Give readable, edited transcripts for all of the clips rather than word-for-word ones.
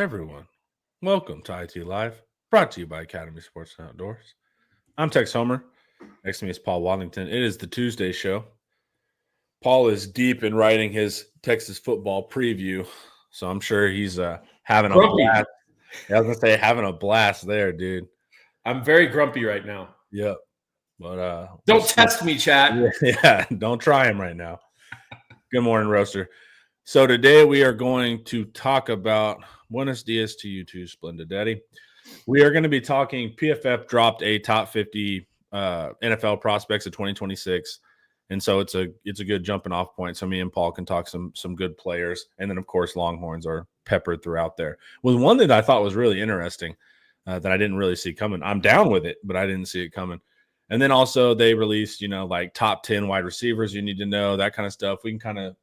everyone. Welcome to IT Live, brought to you by Academy Sports and Outdoors. I'm Tex Homer. Next to me is Paul Waddington. It is the Tuesday show. Paul is deep in writing his Texas football preview, so I'm sure he's having a Grumpy. blast. Yeah, I was going to say having a blast there, dude. I'm very grumpy right now. Yep. But Don't test me, chat. Yeah, don't try him right now. Good morning, Roaster. So today we are going to talk about Buenos Dias to you too, Splendid Daddy. We are going to be talking PFF dropped a top 50 NFL prospects of 2026. And so it's a good jumping off point. So me and Paul can talk some good players. And then, of course, Longhorns are peppered throughout there. Well, one that I thought was really interesting that I didn't really see coming. I'm down with it, but I didn't see it coming. And then also they released, like top 10 wide receivers you need to know, that kind of stuff. We can kind of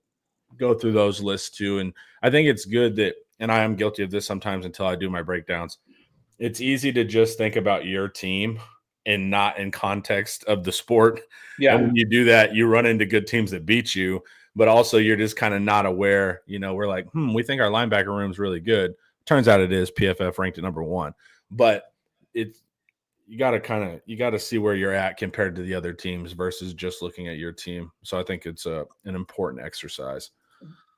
go through those lists too. And I think it's good that, and I am guilty of this sometimes until I do my breakdowns, it's easy to just think about your team and not in context of the sport. Yeah. And when you do that, you run into good teams that beat you, but also you're just kind of not aware. We're like, we think our linebacker room is really good. Turns out it is. PFF ranked at number 1. But you got to see where you're at compared to the other teams versus just looking at your team. So I think it's an important exercise.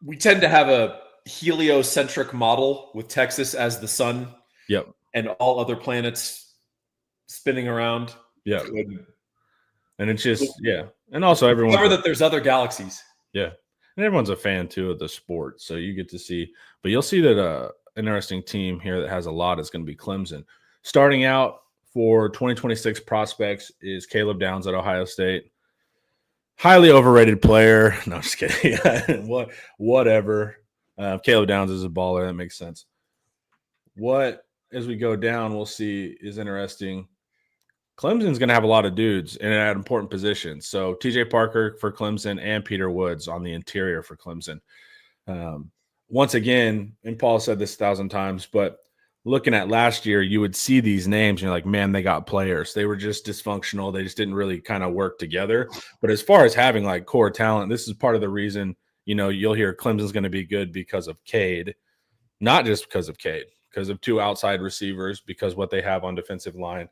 We tend to have a heliocentric model with Texas as the sun. Yep. And all other planets spinning around. Yeah. And it's just, yeah. And also everyone. Remember that there's other galaxies. Yeah. And everyone's a fan too of the sport. So you get to see, but you'll see that interesting team here that has a lot is going to be Clemson. Starting out for 2026 prospects is Caleb Downs at Ohio State. Highly overrated player. No, just kidding. Whatever. Caleb Downs is a baller. That makes sense. As we go down, we'll see is interesting. Clemson's going to have a lot of dudes at important positions. So TJ Parker for Clemson and Peter Woods on the interior for Clemson. Once again, and Paul said this 1,000 times, but looking at last year, you would see these names and you're like, man, they got players. They were just dysfunctional. They just didn't really kind of work together. But as far as having like core talent, this is part of the reason, you'll hear Clemson's going to be good because of Cade, not just because of Cade, because of 2 outside receivers, because what they have on defensive line.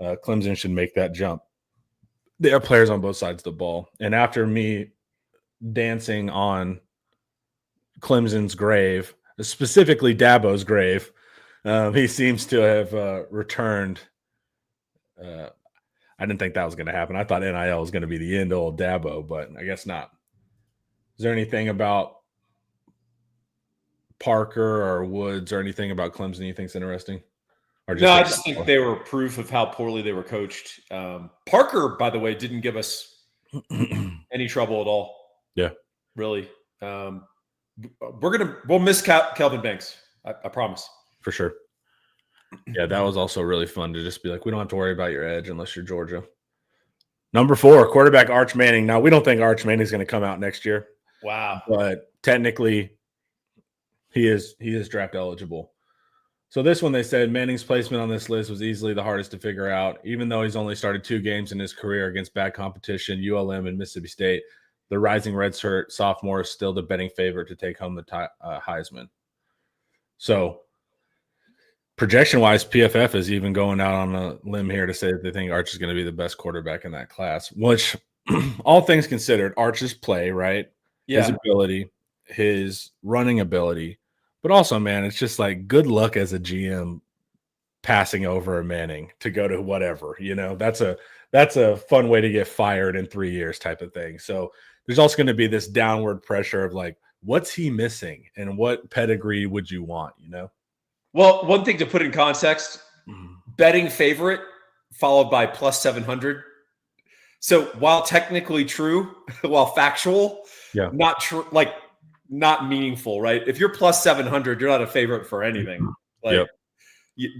Clemson should make that jump. They have players on both sides of the ball. And after me dancing on Clemson's grave, specifically Dabo's grave, he seems to have returned. I didn't think that was going to happen. I thought NIL was going to be the end of Dabo, but I guess not. Is there anything about Parker or Woods or anything about Clemson you think is interesting? No, I just think they were proof of how poorly they were coached. Parker, by the way, didn't give us any trouble at all. Yeah. Really. We'll miss Kelvin Banks. I promise. For sure. Yeah, that was also really fun to just be like, we don't have to worry about your edge unless you're Georgia. Number 4, quarterback Arch Manning. Now, we don't think Arch Manning is going to come out next year. Wow. But technically, he is draft eligible. So this one, they said Manning's placement on this list was easily the hardest to figure out. Even though he's only started 2 games in his career against bad competition, ULM and Mississippi State, the rising redshirt sophomore is still the betting favorite to take home the Heisman. So projection-wise, PFF is even going out on a limb here to say that they think Arch is going to be the best quarterback in that class, which all things considered, Arch's play, right? Yeah. His ability, his running ability. But also, man, it's just like good luck as a GM passing over a Manning to go to whatever, that's a fun way to get fired in 3 years type of thing. So there's also going to be this downward pressure of like, what's he missing and what pedigree would you want, Well, one thing to put in context, betting favorite followed by plus 700. So while technically true, while factual, yeah, not true, like not meaningful, right? If you're plus 700, you're not a favorite for anything. Like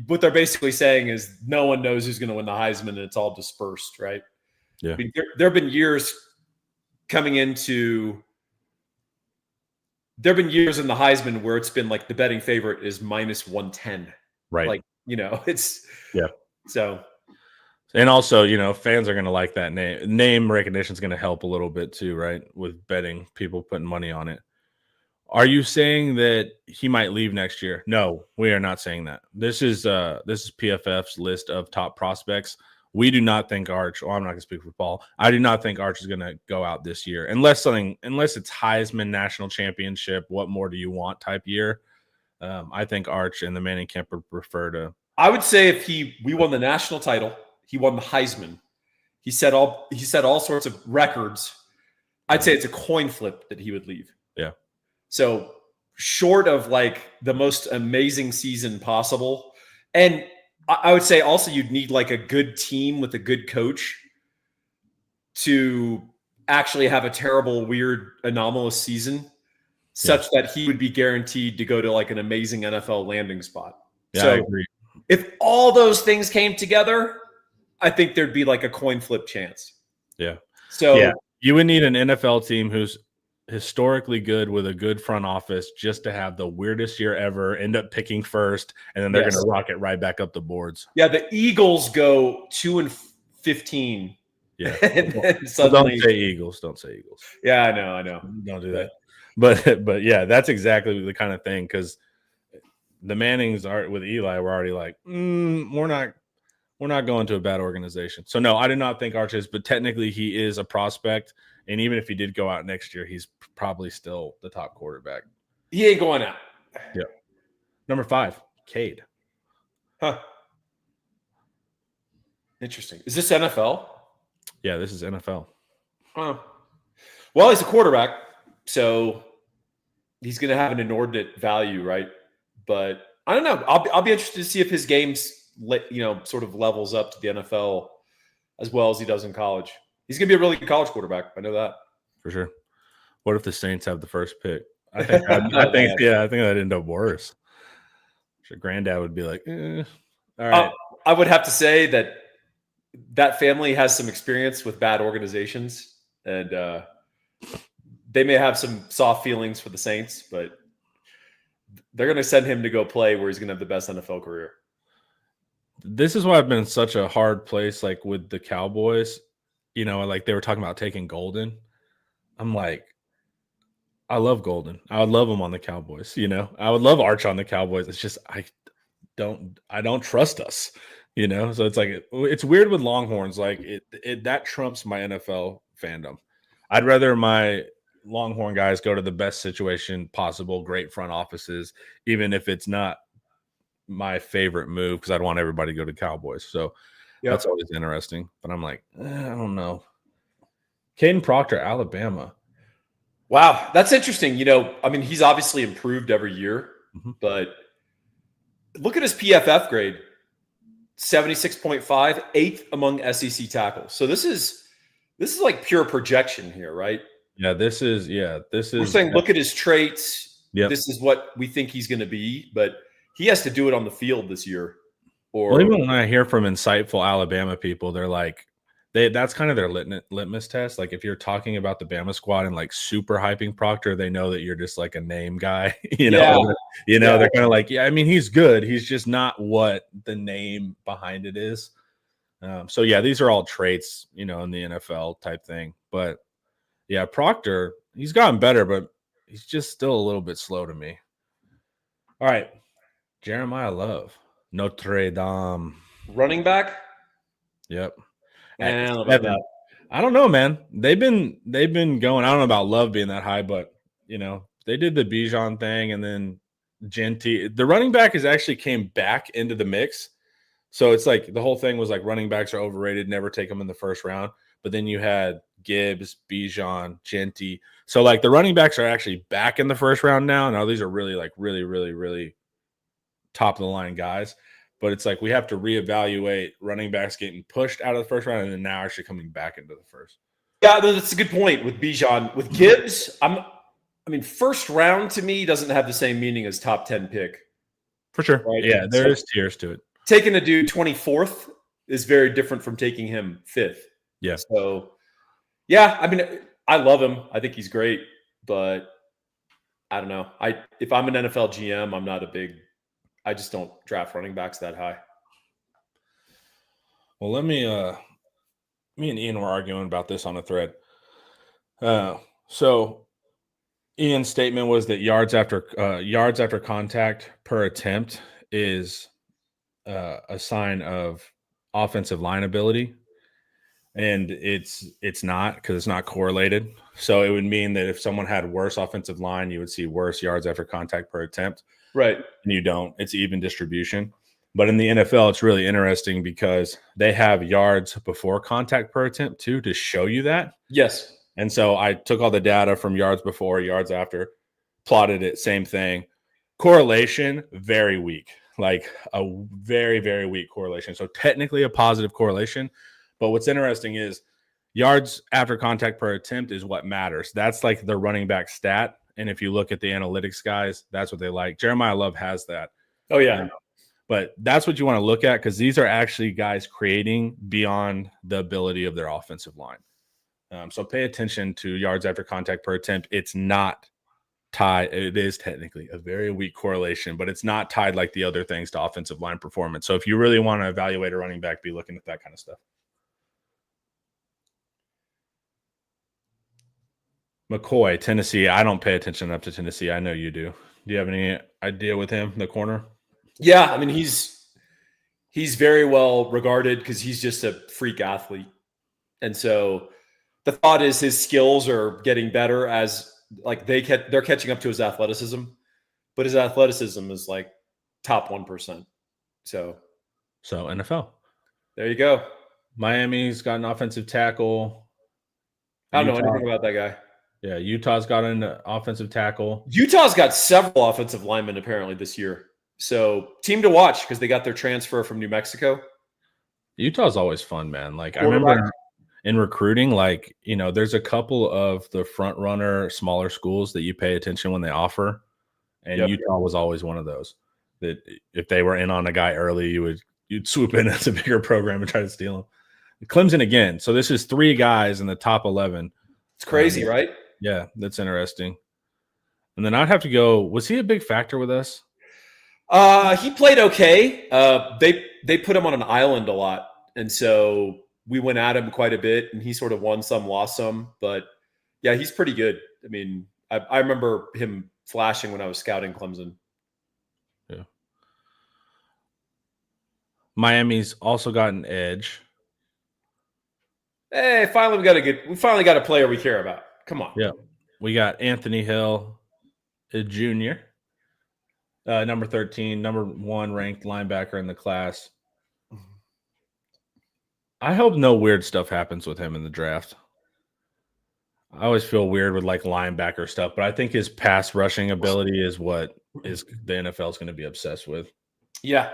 what they're basically saying is no one knows who's going to win the Heisman and it's all dispersed, right? Yeah. I mean, there have been years coming into there have been years in the Heisman where it's been like the betting favorite is minus 110. Right. Like, it's so. And also, fans are going to like that name. Name recognition is going to help a little bit too, right? With betting, people putting money on it. Are you saying that he might leave next year? No, we are not saying that. This is PFF's list of top prospects. We do not think Arch. Well, I'm not going to speak for Paul. I do not think Arch is going to go out this year unless it's Heisman National Championship. What more do you want? Type year. I think Arch and the Manning camp would prefer to. I would say if we won the national title, he won the Heisman. He set all sorts of records. I'd say it's a coin flip that he would leave. Yeah. So short of like the most amazing season possible, and I would say also you'd need like a good team with a good coach to actually have a terrible, weird, anomalous season, such that he would be guaranteed to go to like an amazing NFL landing spot. Yeah, so I agree. If all those things came together, I think there'd be like a coin flip chance. Yeah. So yeah, you would need an NFL team who's historically good with a good front office just to have the weirdest year ever, end up picking first, and then they're going to rocket right back up the boards. Yeah, the Eagles go 2-15. Yeah. And then suddenly, don't say Eagles. Don't say Eagles. Yeah, I know. Don't do that. But yeah, that's exactly the kind of thing, because the Mannings are with Eli. We're already like, we're not going to a bad organization. So no, I do not think Arch is, but technically he is a prospect. And even if he did go out next year, he's probably still the top quarterback. He ain't going out. Yeah. Number 5, Cade. Huh. Interesting. Is this NFL? Yeah, this is NFL. Huh. Well, he's a quarterback, so he's going to have an inordinate value, right? But I don't know. I'll be interested to see if his game's sort of levels up to the NFL as well as he does in college. He's going to be a really good college quarterback. I know that for sure. What if the Saints have the first pick? I think that'd end up worse. Sure, Granddad would be like, all right. I would have to say that family has some experience with bad organizations, and they may have some soft feelings for the Saints, but they're going to send him to go play where he's going to have the best NFL career. This is why I've been in such a hard place, like with the Cowboys. Like they were talking about taking Golden. I'm like, I love Golden. I would love him on the Cowboys. I would love Arch on the Cowboys. It's just I don't trust us. So it's like it's weird with Longhorns. Like it that trumps my NFL fandom. I'd rather my Longhorn guys go to the best situation possible, great front offices, even if it's not my favorite move, because I'd want everybody to go to Cowboys. So that's always interesting. But I'm like, I don't know. Caden Proctor, Alabama. Wow, that's interesting. He's obviously improved every year, but look at his PFF grade. 76.5, 8th among SEC tackles. So this is like pure projection here, right? Yeah, this is. We're saying, look at his traits. Yep. This is what we think he's going to be, but he has to do it on the field this year. Well, even when I hear from insightful Alabama people, they're like, that's kind of their litmus test. Like if you're talking about the Bama squad and like super hyping Proctor, they know that you're just like a name guy. They're kind of like, he's good. He's just not what the name behind it is. So yeah, these are all traits, in the NFL type thing. But yeah, Proctor, he's gotten better, but he's just still a little bit slow to me. All right, Jeremiah Love, Notre Dame, running back. Yep. I don't know, man. They've been going. I don't know about Love being that high, but they did the Bijan thing, and then Genty. The running back actually came back into the mix. So it's like the whole thing was like running backs are overrated, never take them in the first round. But then you had Gibbs, Bijan, Genty. So like the running backs are actually back in the first round now. Now these are really like really, really, really top of the line guys. But it's like we have to reevaluate running backs getting pushed out of the first round and then now actually coming back into the first. Yeah, that's a good point with Bijan. With Gibbs, first round to me doesn't have the same meaning as top 10 pick. For sure. Right? Yeah, there is tiers to it. Taking a dude 24th is very different from taking him 5th. Yeah. So, yeah, I love him. I think he's great. But I don't know. If I'm an NFL GM, I just don't draft running backs that high. Well, me and Ian were arguing about this on a thread. So Ian's statement was that yards after contact per attempt is a sign of offensive line ability, and it's not, because it's not correlated. So it would mean that if someone had worse offensive line, you would see worse yards after contact per attempt. Right. And you don't. It's even distribution. But in the NFL, it's really interesting because they have yards before contact per attempt too, to show you that. Yes. And so I took all the data from yards before, yards after, plotted it, same thing. Correlation, very weak, like a very, very weak correlation. So technically a positive correlation. But what's interesting is yards after contact per attempt is what matters. That's like the running back stat. And if you look at the analytics guys, that's what they like. Jeremiah Love has that. Oh, yeah. But that's what you want to look at, because these are actually guys creating beyond the ability of their offensive line. So pay attention to yards after contact per attempt. It's not tied. It is technically a very weak correlation, but it's not tied like the other things to offensive line performance. So if you really want to evaluate a running back, be looking at that kind of stuff. McCoy, Tennessee. I don't pay attention enough to Tennessee. I know you do. Do you have any idea with him, the corner? Yeah, I mean, he's very well regarded because he's just a freak athlete. And so the thought is his skills are getting better as like they're catching up to his athleticism, but his athleticism is like top 1%. So NFL. There you go. Miami's got an offensive tackle. I don't know anything about that guy. Yeah, Utah's got an offensive tackle. Utah's got several offensive linemen apparently this year. So team to watch because they got their transfer from New Mexico. Utah's always fun, man. Like I remember in recruiting, like, you know, there's a couple of the front runner smaller schools that you pay attention when they offer. And Utah was always one of those that if they were in on a guy early, you'd swoop in as a bigger program and try to steal him. Clemson again. So this is 3 guys in the top 11. It's crazy, right? Yeah, that's interesting. And then I'd have to go, was he a big factor with us? He played okay. They put him on an island a lot. And so we went at him quite a bit and he sort of won some, lost some, but yeah, he's pretty good. I mean, I remember him flashing when I was scouting Clemson. Yeah. Miami's also got an edge. Hey, we finally got a player we care about. Come on. Yeah. We got Anthony Hill, a junior. Number 13, number 1 ranked linebacker in the class. I hope no weird stuff happens with him in the draft. I always feel weird with like linebacker stuff, but I think his pass rushing ability is what is the NFL is going to be obsessed with. Yeah.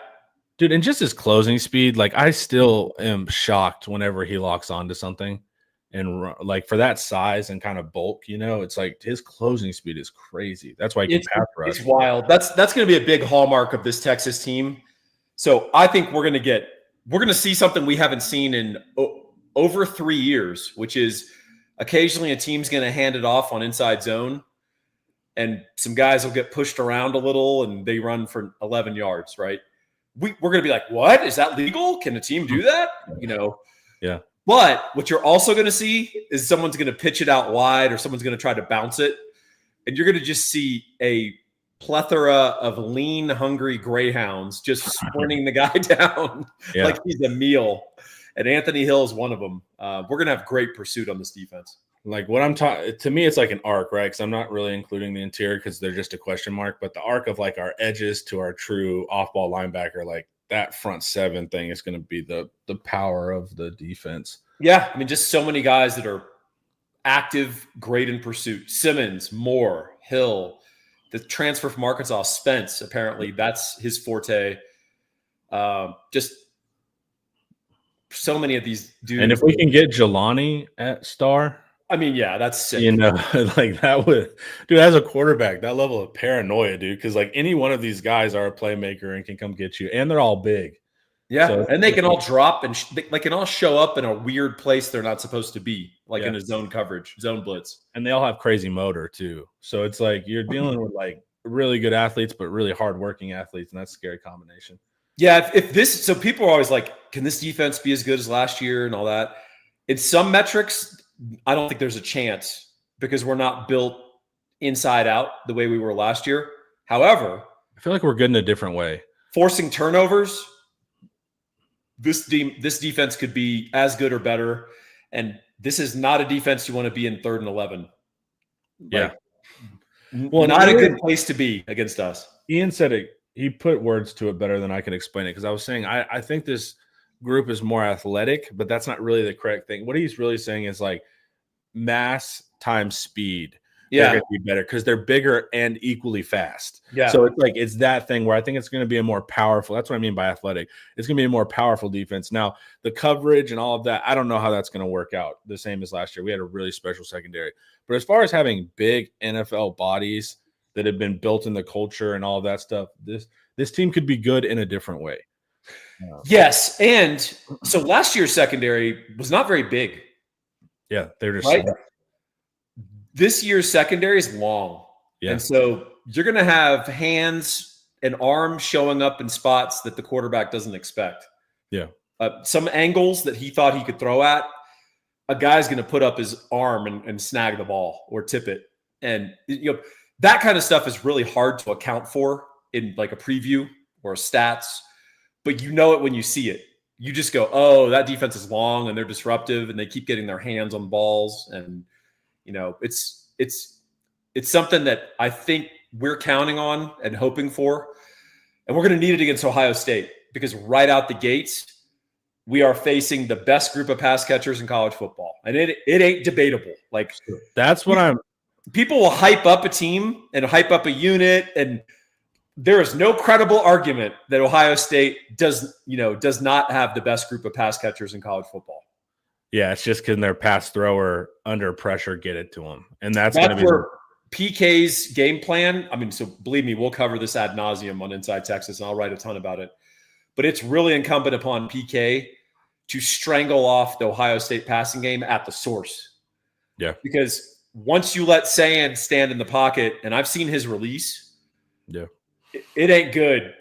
Dude, and just his closing speed, like I still am shocked whenever he locks onto something. And like for that size and kind of bulk, you know, it's like his closing speed is crazy. That's why he can pass rush. It's wild. That's going to be a big hallmark of this Texas team. So I think we're going to see something we haven't seen in over 3 years, which is occasionally a team's going to hand it off on inside zone and some guys will get pushed around a little and they run for 11 yards, right? We're going to be like, what? Is that legal? Can a team do that? You know? Yeah. But what you're also going to see is someone's going to pitch it out wide or someone's going to try to bounce it. And you're going to just see a plethora of lean, hungry greyhounds just sprinting the guy down like he's a meal. And Anthony Hill is one of them. We're going to have great pursuit on this defense. Like what I'm talking to me, it's like an arc, right? Because I'm not really including the interior because they're just a question mark. But the arc of like our edges to our true off-ball linebacker, like that front 7 thing is going to be the power of the defense. Yeah, I mean, just so many guys that are active, great in pursuit. Simmons, Moore, Hill, the transfer from Arkansas, Spence. Apparently, that's his forte. Just so many of these dudes. And if we can get Jelani at star. I mean, yeah, that's sick. You know, like that would, dude, as a quarterback, that level of paranoia, dude, because like any one of these guys are a playmaker and can come get you, and they're all big. Yeah, so, and they can all drop and they can all show up in a weird place they're not supposed to be, like in a zone coverage, zone blitz. And they all have crazy motor too. So it's like you're dealing with like really good athletes, but really hardworking athletes, and that's a scary combination. Yeah, if this, so people are always like, can this defense be as good as last year and all that? In some metrics, I don't think there's a chance because we're not built inside out the way we were last year. However, I feel like we're good in a different way. Forcing turnovers, this defense could be as good or better. And this is not a defense you want to be in 3rd and 11. Yeah. Well, not a good place to be against us. Ian said it. He put words to it better than I can explain it, because I was saying I think this group is more athletic, but that's not really the correct thing. What he's really saying is like mass times speed. Yeah, they're going to be better because they're bigger and equally fast. Yeah. So it's like it's that thing where I think it's going to be a more powerful. That's what I mean by athletic. It's going to be a more powerful defense. Now, the coverage and all of that, I don't know how that's going to work out the same as last year. We had a really special secondary. But as far as having big NFL bodies that have been built in the culture and all of that stuff, this team could be good in a different way. Yes, and so last year's secondary was not very big. Yeah, they're just right. This year's secondary is long. Yeah. And so you're going to have hands and arms showing up in spots that the quarterback doesn't expect. Yeah. Some angles that he thought he could throw at, a guy's going to put up his arm and snag the ball or tip it. And that kind of stuff is really hard to account for in like a preview or stats, but you know it when you see it. You just go, oh, that defense is long and they're disruptive and they keep getting their hands on balls. And, it's something that I think we're counting on and hoping for. And we're going to need it against Ohio State because right out the gates, we are facing the best group of pass catchers in college football. And it ain't debatable. Like that's what people will hype up a team and hype up a unit, and there is no credible argument that Ohio State does not have the best group of pass catchers in college football. Yeah, it's just because their pass thrower under pressure get it to them. And that's going to be where PK's game plan. I mean, so believe me, we'll cover this ad nauseum on Inside Texas, and I'll write a ton about it. But it's really incumbent upon PK to strangle off the Ohio State passing game at the source. Yeah. Because once you let Sand stand in the pocket, and I've seen his release, it ain't good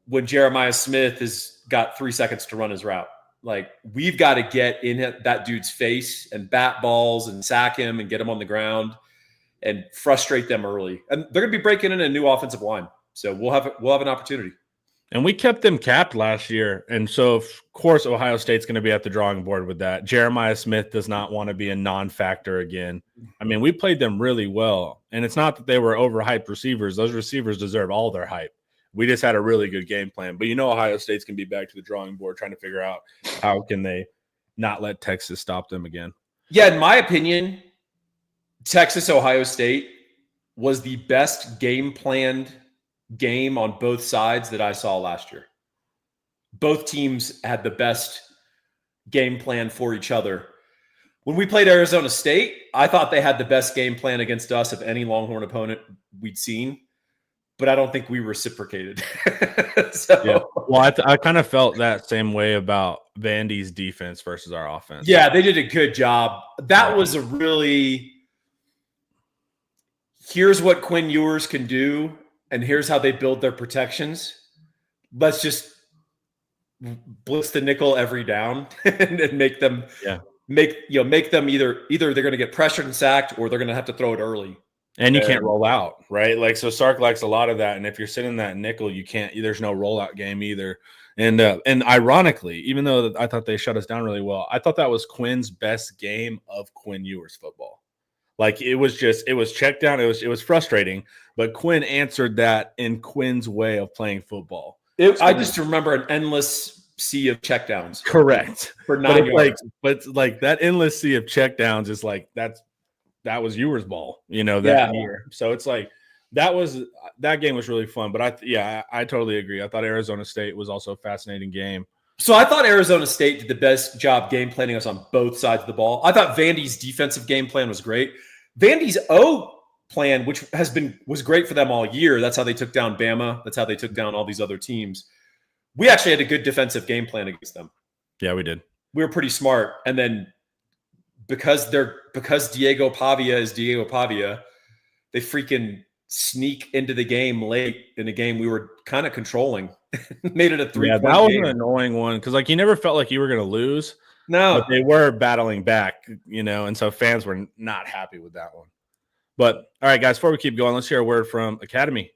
when Jeremiah Smith has got 3 seconds to run his route. Like, we've got to get in that dude's face and bat balls and sack him and get him on the ground and frustrate them early. And they're going to be breaking in a new offensive line. So we'll have an opportunity. And we kept them capped last year. And so, of course, Ohio State's going to be at the drawing board with that. Jeremiah Smith does not want to be a non-factor again. I mean, we played them really well. And it's not that they were overhyped receivers. Those receivers deserve all their hype. We just had a really good game plan. But Ohio State's going to be back to the drawing board trying to figure out how can they not let Texas stop them again. Yeah, in my opinion, Texas-Ohio State was the best game-planned game on both sides that I saw last year. Both teams had the best game plan for each other. When we played Arizona State, I thought they had the best game plan against us of any Longhorn opponent we'd seen, but I don't think we reciprocated. Yeah. Well, I kind of felt that same way about Vandy's defense versus our offense. Yeah, they did a good job. That was a really here's what Quinn Ewers can do, and here's how they build their protections. Let's just blitz the nickel every down and make them make them either they're going to get pressured and sacked or they're going to have to throw it early. And you can't roll out, right? Like, so Sark likes a lot of that. And if you're sitting that nickel, there's no rollout game either. And ironically, even though I thought they shut us down really well, I thought that was Quinn's best game of Quinn Ewers football. Like, it was check down. It was frustrating, but Quinn answered that in Quinn's way of playing football. I just remember an endless sea of checkdowns. Correct. For 9 yards. But that endless sea of checkdowns is like, that was Ewers' ball, that year. So it's like, that game was really fun. But I totally agree. I thought Arizona State was also a fascinating game. So I thought Arizona State did the best job game planning us on both sides of the ball. I thought Vandy's defensive game plan was great. Vandy's O plan, which was great for them all year. That's how they took down Bama. That's how they took down all these other teams. We actually had a good defensive game plan against them. Yeah, we did. We were pretty smart. And then because Diego Pavia is Diego Pavia, they freaking sneak into the game late in a game we were kind of controlling. Made it a 3-point Yeah, that was game. an annoying one because you never felt like you were going to lose. No, but they were battling back, and so fans were not happy with that one. But all right, guys, before we keep going, let's hear a word from Academy.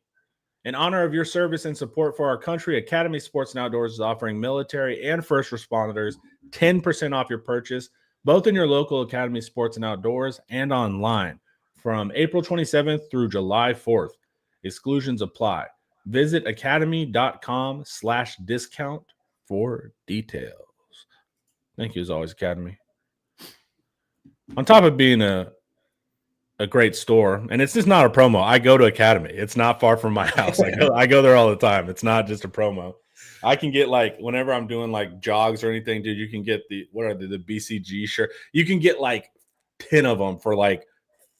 In honor of your service and support for our country, Academy Sports and Outdoors is offering military and first responders 10% off your purchase, both in your local Academy Sports and Outdoors and online from April 27th through July 4th. Exclusions apply. Visit academy.com/discount for details. Thank you, as always, Academy. On top of being a great store, and it's just not a promo. I go to Academy. It's not far from my house. I go there all the time. It's not just a promo. I can get like whenever I'm doing like jogs or anything, dude. You can get the BCG shirt. You can get like 10 of them for like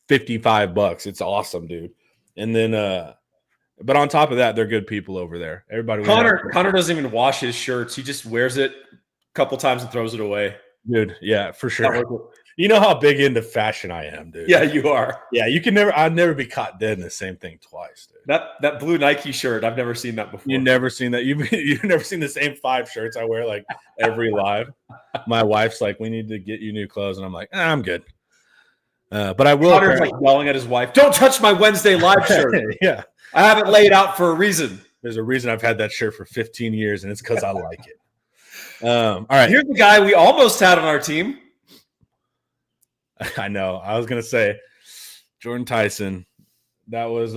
$55. It's awesome, dude. And then, but on top of that, they're good people over there. Everybody. Connor doesn't even wash his shirts. He just wears it a couple times and throws it away. Dude, yeah, for sure. You know how big into fashion I am, dude. Yeah, you are. Yeah, I'd never be caught dead in the same thing twice, dude. That blue Nike shirt, I've never seen that before. You've never seen that. You've never seen the same 5 shirts I wear like every live. My wife's like, we need to get you new clothes, and I'm like, I'm good. But I will. Connor's like yelling at his wife, "Don't touch my Wednesday live shirt." Yeah, I have it laid out for a reason. There's a reason I've had that shirt for 15 years, and it's because I like it. All right, here's the guy we almost had on our team. I know. I was gonna say Jordan Tyson. That was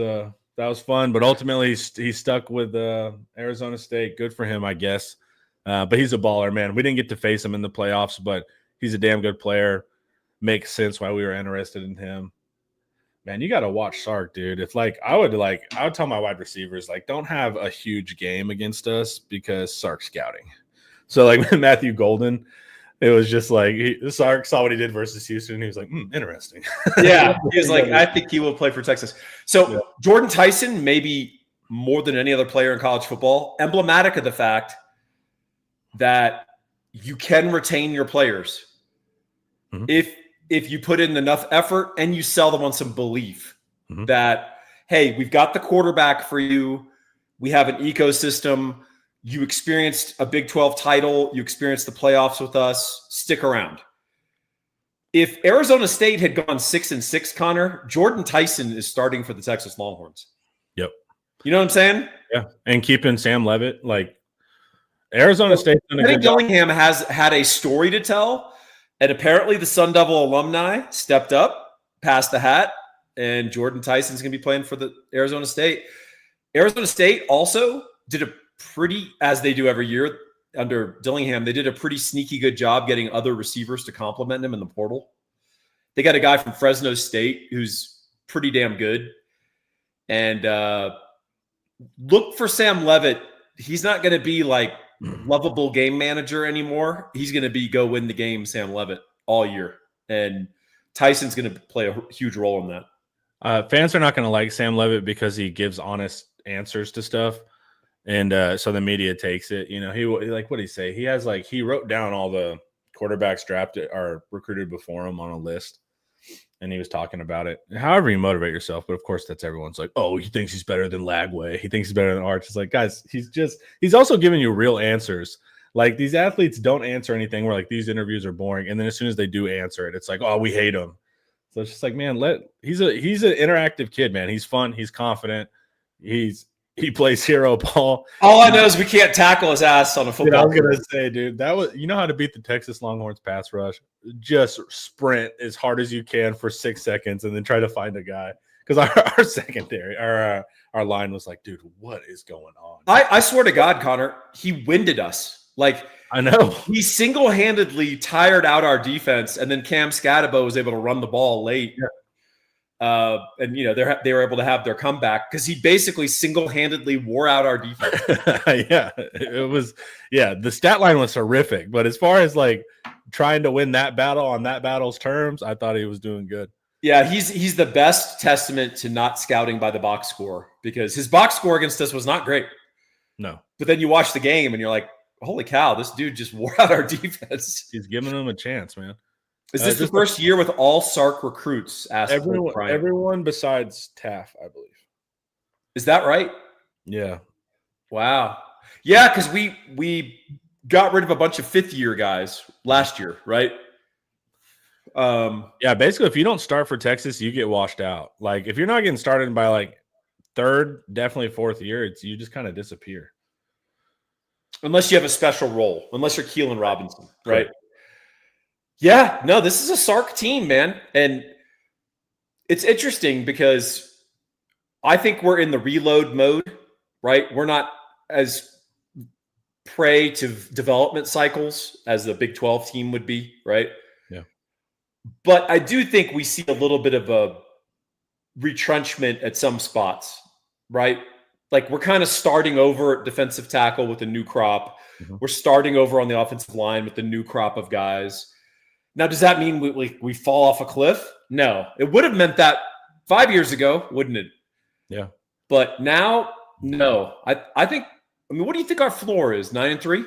fun, but ultimately he stuck with Arizona State. Good for him, I guess. But he's a baller, man. We didn't get to face him in the playoffs, but he's a damn good player. Makes sense why we were interested in him. Man, you got to watch Sark, dude. It's like I would tell my wide receivers like don't have a huge game against us because Sark's scouting. So like Matthew Golden. It was just like Sark saw what he did versus Houston. And he was like, interesting. Yeah. He was like, I think he will play for Texas. So yeah. Jordan Tyson, maybe more than any other player in college football, emblematic of the fact that you can retain your players if you put in enough effort and you sell them on some belief that, hey, we've got the quarterback for you. We have an ecosystem. You experienced a Big 12 title. You experienced the playoffs with us. Stick around. If Arizona State had gone 6-6, Connor, Jordan Tyson is starting for the Texas Longhorns. Yep. You know what I'm saying? Yeah. And keeping Sam Leavitt, like Arizona State. Kenny Dillingham has had a story to tell, and apparently the Sun Devil alumni stepped up, passed the hat, and Jordan Tyson's going to be playing for the Arizona State. Arizona State also did a pretty, as they do every year under Dillingham, they did a pretty sneaky good job getting other receivers to complement him in the portal. They got a guy from Fresno State who's pretty damn good. And look for Sam Leavitt. He's not going to be like lovable game manager anymore. He's going to be go win the game Sam Leavitt all year. And Tyson's going to play a huge role in that. Fans are not going to like Sam Leavitt because he gives honest answers to stuff. And so the media takes it. You know, he like what did he say? He has like he wrote down all the quarterbacks drafted or recruited before him on a list, and he was talking about it. However, you motivate yourself, but of course, that's everyone's like, oh, he thinks he's better than Lagway. He thinks he's better than Arch. It's like, guys, he's also giving you real answers. Like these athletes don't answer anything. Where like these interviews are boring, and then as soon as they do answer it, it's like, oh, we hate him. So it's just like, man, he's an interactive kid, man. He's fun. He's confident. He plays hero ball. All I know is we can't tackle his ass on a football. I was going to say, dude, that was you know how to beat the Texas Longhorns pass rush? Just sprint as hard as you can for 6 seconds and then try to find a guy. Because our secondary, our line was like, dude, what is going on? I swear to God, Connor, he winded us. Like I know. He single-handedly tired out our defense, and then Cam Scatabo was able to run the ball late. Yeah. And you know they were able to have their comeback because he basically single-handedly wore out our defense. Yeah, it was. Yeah, the stat line was horrific, but as far as like trying to win that battle on that battle's terms, I thought he was doing good. Yeah, he's the best testament to not scouting by the box score because his box score against us was not great. No, but then you watch the game and you're like, holy cow, this dude just wore out our defense. He's giving them a chance, man. Is this the first year with all Sark recruits? Everyone besides Taff, I believe. Is that right? Yeah. Wow. Yeah, because we got rid of a bunch of fifth-year guys last year, right? Yeah, basically, if you don't start for Texas, you get washed out. Like, if you're not getting started by like third, definitely fourth year, you just kind of disappear. Unless you have a special role, unless you're Keelan Robinson, right? Correct. Yeah, no, this is a Sark team, man. And it's interesting because I think we're in the reload mode, right? We're not as prey to development cycles as the Big 12 team would be, right? Yeah. But I do think we see a little bit of a retrenchment at some spots, right? Like we're kind of starting over at defensive tackle with a new crop. Mhm. We're starting over on the offensive line with the new crop of guys. Now, does that mean we fall off a cliff? No. It would have meant that 5 years ago, wouldn't it? Yeah. But now, no. I think, I mean, what do you think our floor is? 9-3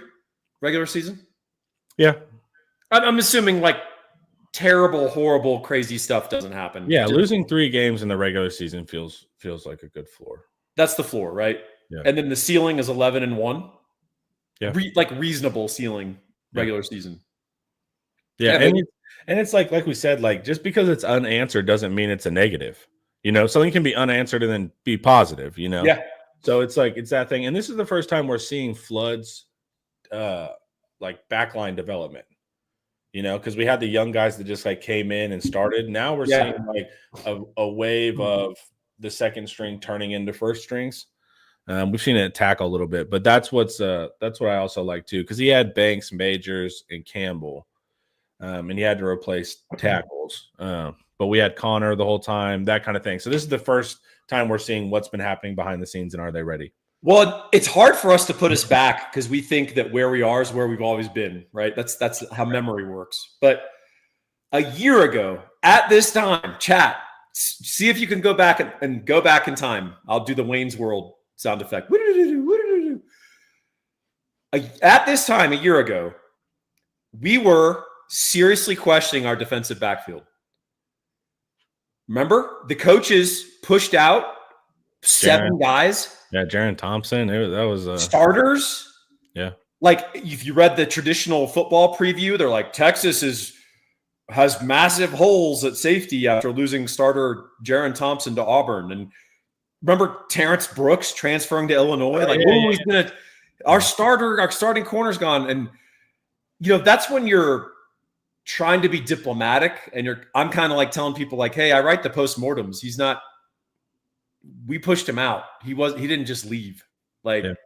regular season? Yeah. I'm assuming like terrible, horrible, crazy stuff doesn't happen. Yeah. Losing 3 games in the regular season feels like a good floor. That's the floor, right? Yeah. And then the ceiling is 11-1. Yeah. Like reasonable ceiling regular season. Yeah. And it's like we said, like just because it's unanswered doesn't mean it's a negative. You know, something can be unanswered and then be positive, you know? Yeah. So it's like, it's that thing. And this is the first time we're seeing Flood's like backline development, you know, because we had the young guys that just like came in and started. Now we're seeing like a wave of the second string turning into first strings. We've seen it tackle a little bit, but that's what I also like too, because he had Banks, Majors, and Campbell, and he had to replace tackles. But we had Connor the whole time, that kind of thing. So this is the first time we're seeing what's been happening behind the scenes and are they ready? Well, it's hard for us to put us back because we think that where we are is where we've always been, right? That's how memory works. But a year ago at this time, chat, see if you can go back and go back in time. I'll do the Wayne's World sound effect. At this time, a year ago, we were seriously questioning our defensive backfield. Remember, the coaches pushed out 7 guys. Yeah, Jaron Thompson. That was starters. Yeah. Like if you read the traditional football preview, they're like Texas has massive holes at safety after losing starter Jaron Thompson to Auburn. And remember Terrence Brooks transferring to Illinois? Like, our starting corner's gone. And you know, that's when you're trying to be diplomatic and I'm kind of like telling people like, hey, I write the postmortems. We pushed him out. He didn't just leave. And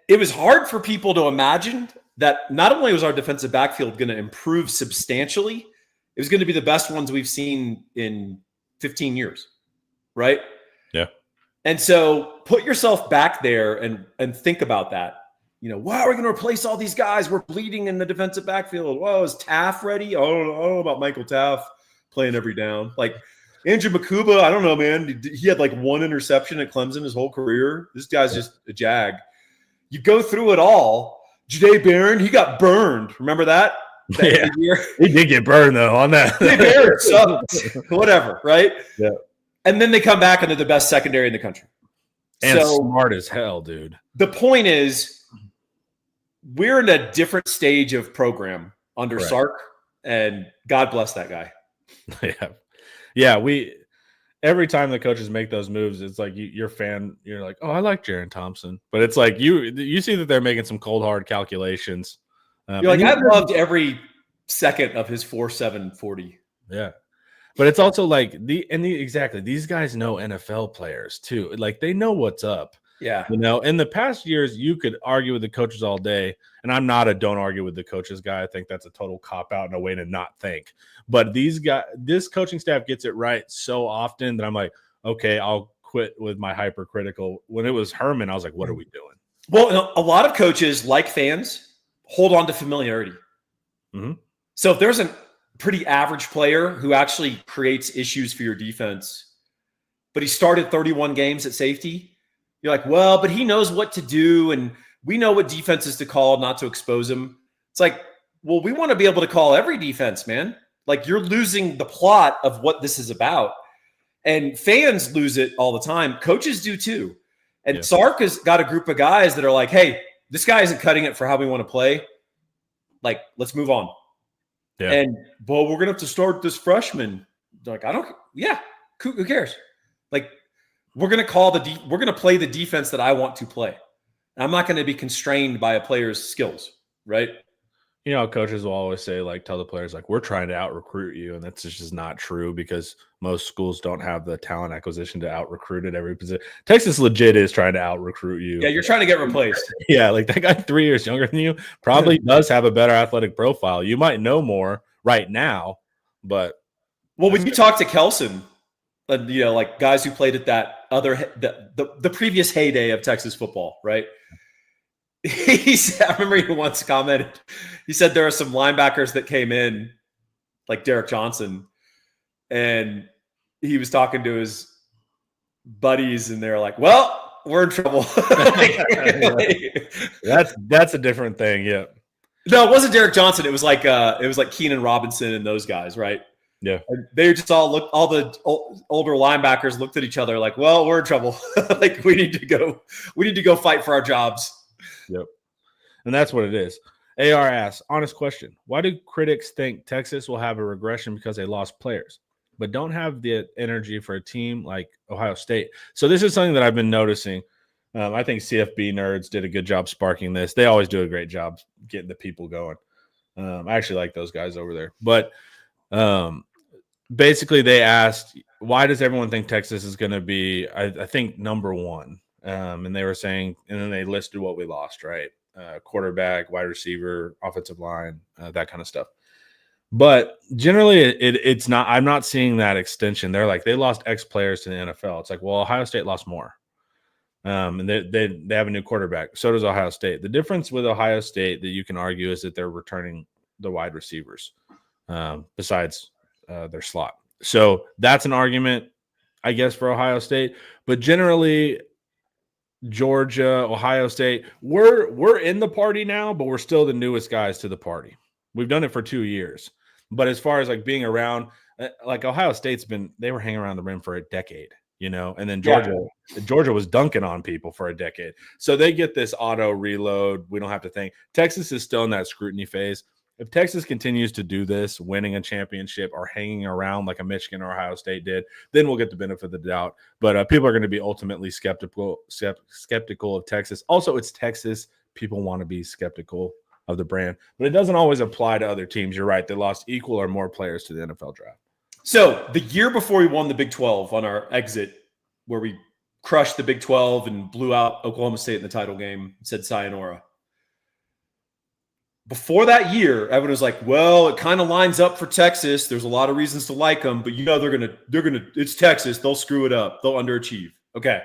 it was hard for people to imagine that not only was our defensive backfield going to improve substantially, it was going to be the best ones we've seen in 15 years. Right? Yeah. And so put yourself back there and think about that. You know, wow, we're going to replace all these guys. We're bleeding in the defensive backfield. Whoa, is Taff ready? Oh, I don't know about Michael Taff playing every down. Like Andrew Makuba, I don't know, man. He had like 1 interception at Clemson his whole career. This guy's just a jag. You go through it all. Jahdae Barron, he got burned. Remember that? Yeah. He did get burned, though, on that. Jahdae Barron sucked. Whatever, right? Yeah. And then they come back and they're the best secondary in the country. And smart as hell, dude. The point is, we're in a different stage of program under Sark, and God bless that guy. Yeah. Every time the coaches make those moves, it's like you're like, oh, I like Jaron Thompson, but it's like you see that they're making some cold hard calculations. You're like, I loved every second of his 4.7 40. Yeah. But it's also like exactly, these guys know NFL players too. Like they know what's up. Yeah. You know, in the past years, you could argue with the coaches all day. And I'm not a don't argue with the coaches guy. I think that's a total cop out and a way to not think. But this coaching staff gets it right so often that I'm like, okay, I'll quit with my hypercritical. When it was Herman, I was like, what are we doing? Well, a lot of coaches, like fans, hold on to familiarity. Mm-hmm. So if there's a pretty average player who actually creates issues for your defense, but he started 31 games at safety, you're like, well, but he knows what to do, and we know what defenses to call not to expose him. It's like, well, we want to be able to call every defense, man. Like you're losing the plot of what this is about. And fans lose it all the time. Coaches do too. And Sark has got a group of guys that are like, hey, this guy isn't cutting it for how we want to play. Like, let's move on. Yeah. And, well, we're going to have to start this freshman. Like, who cares? Like, we're going to play the defense that I want to play. I'm not going to be constrained by a player's skills, right? You know, coaches will always say, like, tell the players, like, we're trying to out recruit you. And that's just not true because most schools don't have the talent acquisition to out recruit at every position. Texas legit is trying to out recruit you. Yeah, you're trying to get replaced. Yeah, like that guy 3 years younger than you probably does have a better athletic profile. You might know more right now, but. Well, when you talk to Kelson, you know, like guys who played at that the previous heyday of Texas football, right? I remember he once commented, he said there are some linebackers that came in, like Derek Johnson, and he was talking to his buddies, and they're like, well, we're in trouble. That's a different thing. Yeah. No, it wasn't Derek Johnson. It was like Keenan Robinson and those guys, right? Yeah. And they just all the older linebackers looked at each other like, well, we're in trouble. Like we need to go fight for our jobs. Yep. And that's what it is. AR asks, honest question. Why do critics think Texas will have a regression because they lost players, but don't have the energy for a team like Ohio State? So this is something that I've been noticing. I think CFB Nerds did a good job sparking this. They always do a great job getting the people going. I actually like those guys over there. But basically they asked, why does everyone think Texas is going to be, I think, number one? And they were saying, and then they listed what we lost, right? Quarterback, wide receiver, offensive line, that kind of stuff. But generally, it's not. I'm not seeing that extension. They're like they lost X players to the NFL. It's like, well, Ohio State lost more, and they have a new quarterback. So does Ohio State. The difference with Ohio State that you can argue is that they're returning the wide receivers, besides their slot. So that's an argument, I guess, for Ohio State. But generally, Georgia, Ohio State, we're in the party now, but we're still the newest guys to the party. We've done it for 2 years. But as far as like being around, like Ohio State's they were hanging around the rim for a decade, you know, and then Georgia was dunking on people for a decade. So they get this auto reload. We don't have to think. Texas is still in that scrutiny phase. If Texas continues to do this, winning a championship or hanging around like a Michigan or Ohio State did, then we'll get the benefit of the doubt. But people are going to be ultimately skeptical of Texas. Also, it's Texas. People want to be skeptical of the brand, but it doesn't always apply to other teams. You're right. They lost equal or more players to the NFL draft. So the year before we won the Big 12 on our exit, where we crushed the Big 12 and blew out Oklahoma State in the title game, said sayonara. Before that year, everyone was like, well, it kind of lines up for Texas. There's a lot of reasons to like them, but you know, it's Texas. They'll screw it up. They'll underachieve. Okay.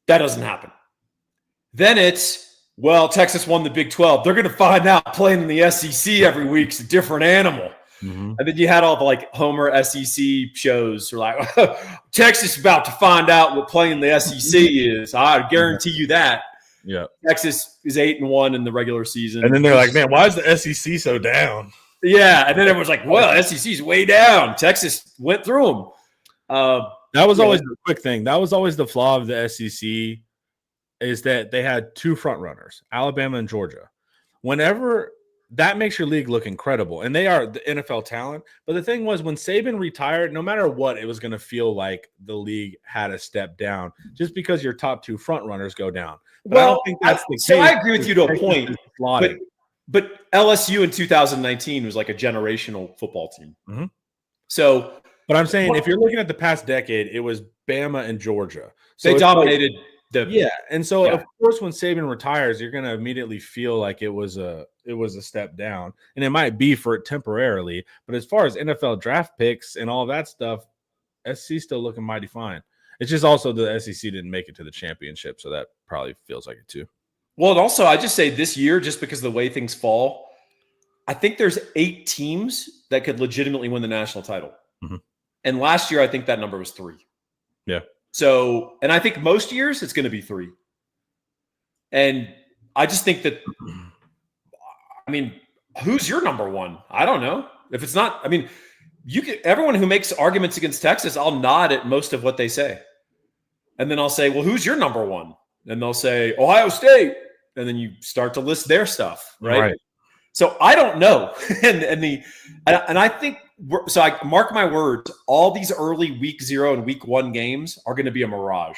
That doesn't happen. Then it's, well, Texas won the Big 12. They're going to find out playing in the SEC every week's a different animal. Mm-hmm. And then you had all the like Homer SEC shows. Or like, Texas is about to find out what playing the SEC is. I guarantee you that. Yeah, Texas is 8-1 in the regular season, and then they're like, "Man, why is the SEC so down?" Yeah, and then everyone's like, "Well, SEC's way down." Texas went through them. That was always the quick thing. That was always the flaw of the SEC, is that they had two front runners, Alabama and Georgia. Whenever that makes your league look incredible, and they are the NFL talent. But the thing was, when Saban retired, no matter what, it was going to feel like the league had a step down just because your top two front runners go down. But well, I don't think that's the case. So I agree with you to a point. But LSU in 2019 was like a generational football team. Mm-hmm. So, but I'm saying if you're looking at the past decade, it was Bama and Georgia. So they dominated. And so of course, when Saban retires, you're going to immediately feel like it was a step down, and it might be for it temporarily. But as far as NFL draft picks and all that stuff, SC still looking mighty fine. It's just also the SEC didn't make it to the championship, so that probably feels like it too. Well, and also I just say this year, just because of the way things fall, I think there's 8 teams that could legitimately win the national title. Mm-hmm. And last year, I think that number was 3. Yeah. So, and I think most years it's going to be 3. And I just think that, I mean, who's your number one? I don't know. If it's not, I mean, everyone who makes arguments against Texas, I'll nod at most of what they say. And then I'll say, well, who's your number one? And they'll say, Ohio State. And then you start to list their stuff, right? So I don't know, and I think so. I mark my words. All these early week 0 and week 1 games are going to be a mirage.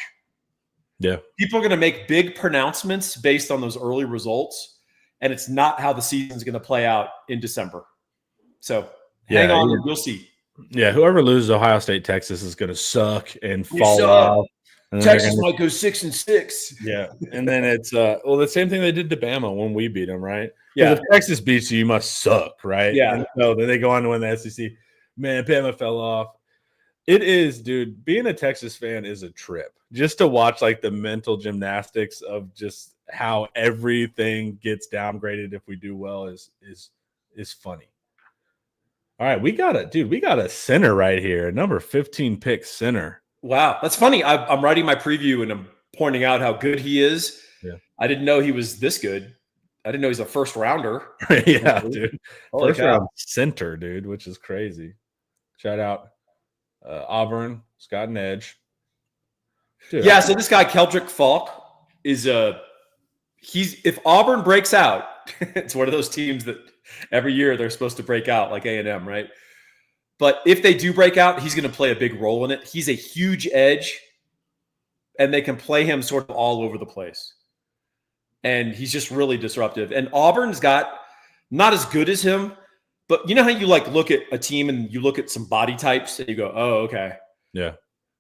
Yeah, people are going to make big pronouncements based on those early results, and it's not how the season's going to play out in December. So hang on, and we'll see. Yeah, whoever loses Ohio State, Texas is going to suck and fall off. And Texas might go 6-6. Yeah, and then it's the same thing they did to Bama when we beat them, right? Yeah, if Texas beats you, you must suck, right? Yeah. And so then they go on to win the SEC. Man, Bama fell off. It is, dude. Being a Texas fan is a trip. Just to watch like the mental gymnastics of just how everything gets downgraded if we do well is funny. All right, we got a center right here, number 15 pick center. Wow, that's funny. I'm writing my preview and I'm pointing out how good he is. Yeah, I didn't know he was this good. I didn't know he's a first rounder. Yeah, dude. Holy First cow. round center, dude, which is crazy. Shout out Auburn, Scott and Edge. Dude, Yeah, so this guy Keldrick Falk is if Auburn breaks out, it's one of those teams that every year they're supposed to break out, like A&M, right? But if they do break out, he's going to play a big role in it. He's a huge edge, and they can play him sort of all over the place. And he's just really disruptive. And Auburn's got not as good as him, but you know how you like look at a team and you look at some body types and you go, oh, okay. Yeah.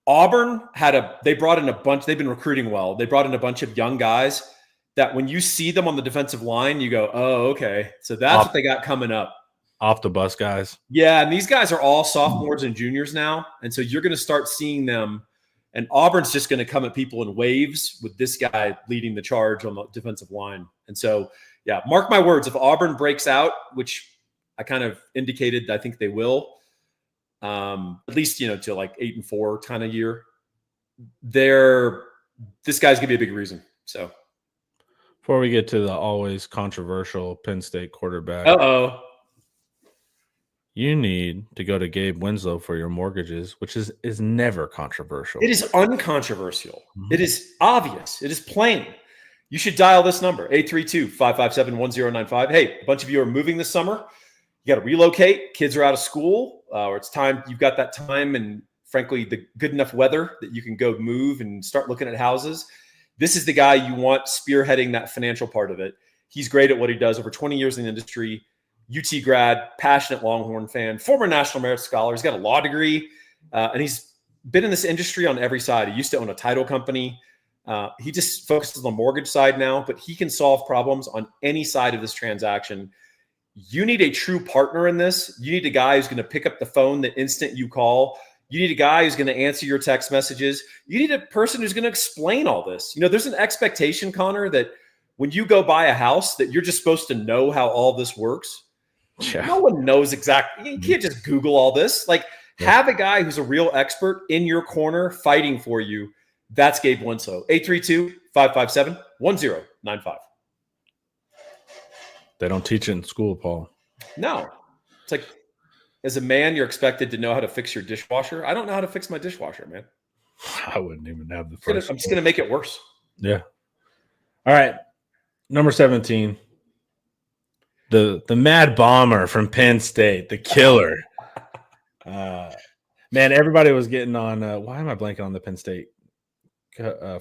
Auburn they brought in a bunch, they've been recruiting well. They brought in a bunch of young guys that when you see them on the defensive line, you go, oh, okay. So that's what they got coming up. Off the bus guys. Yeah, and these guys are all sophomores and juniors now. And so you're going to start seeing them. And Auburn's just going to come at people in waves with this guy leading the charge on the defensive line. And so, yeah, mark my words, if Auburn breaks out, which I kind of indicated I think they will, at least, to like 8-4 kind of year, this guy's going to be a big reason. So before we get to the always controversial Penn State quarterback. Uh-oh. You need to go to Gabe Winslow for your mortgages, which is never controversial. It is uncontroversial. It is obvious. It is plain. You should dial this number, 832-557-1095. Hey, a bunch of you are moving this summer. You got to relocate. Kids are out of school, or it's time. You've got that time and, frankly, the good enough weather that you can go move and start looking at houses. This is the guy you want spearheading that financial part of it. He's great at what he does. Over 20 years in the industry. UT grad, passionate Longhorn fan, former National Merit Scholar. He's got a law degree, and he's been in this industry on every side. He used to own a title company. He just focuses on the mortgage side now, but he can solve problems on any side of this transaction. You need a true partner in this. You need a guy who's going to pick up the phone the instant you call. You need a guy who's going to answer your text messages. You need a person who's going to explain all this. There's an expectation, Connor, that when you go buy a house, that you're just supposed to know how all this works. Yeah. No one knows exactly. You can't just Google all this. Have a guy who's a real expert in your corner fighting for you. That's Gabe Winslow. 832-557-1095. They don't teach it in school, Paul. No. It's like, as a man, you're expected to know how to fix your dishwasher. I don't know how to fix my dishwasher, man. I wouldn't even have the first. I'm just going to make it worse. Yeah. All right. Number 17. The Mad Bomber from Penn State, the killer. Man, everybody was getting on. Why am I blanking on the Penn State?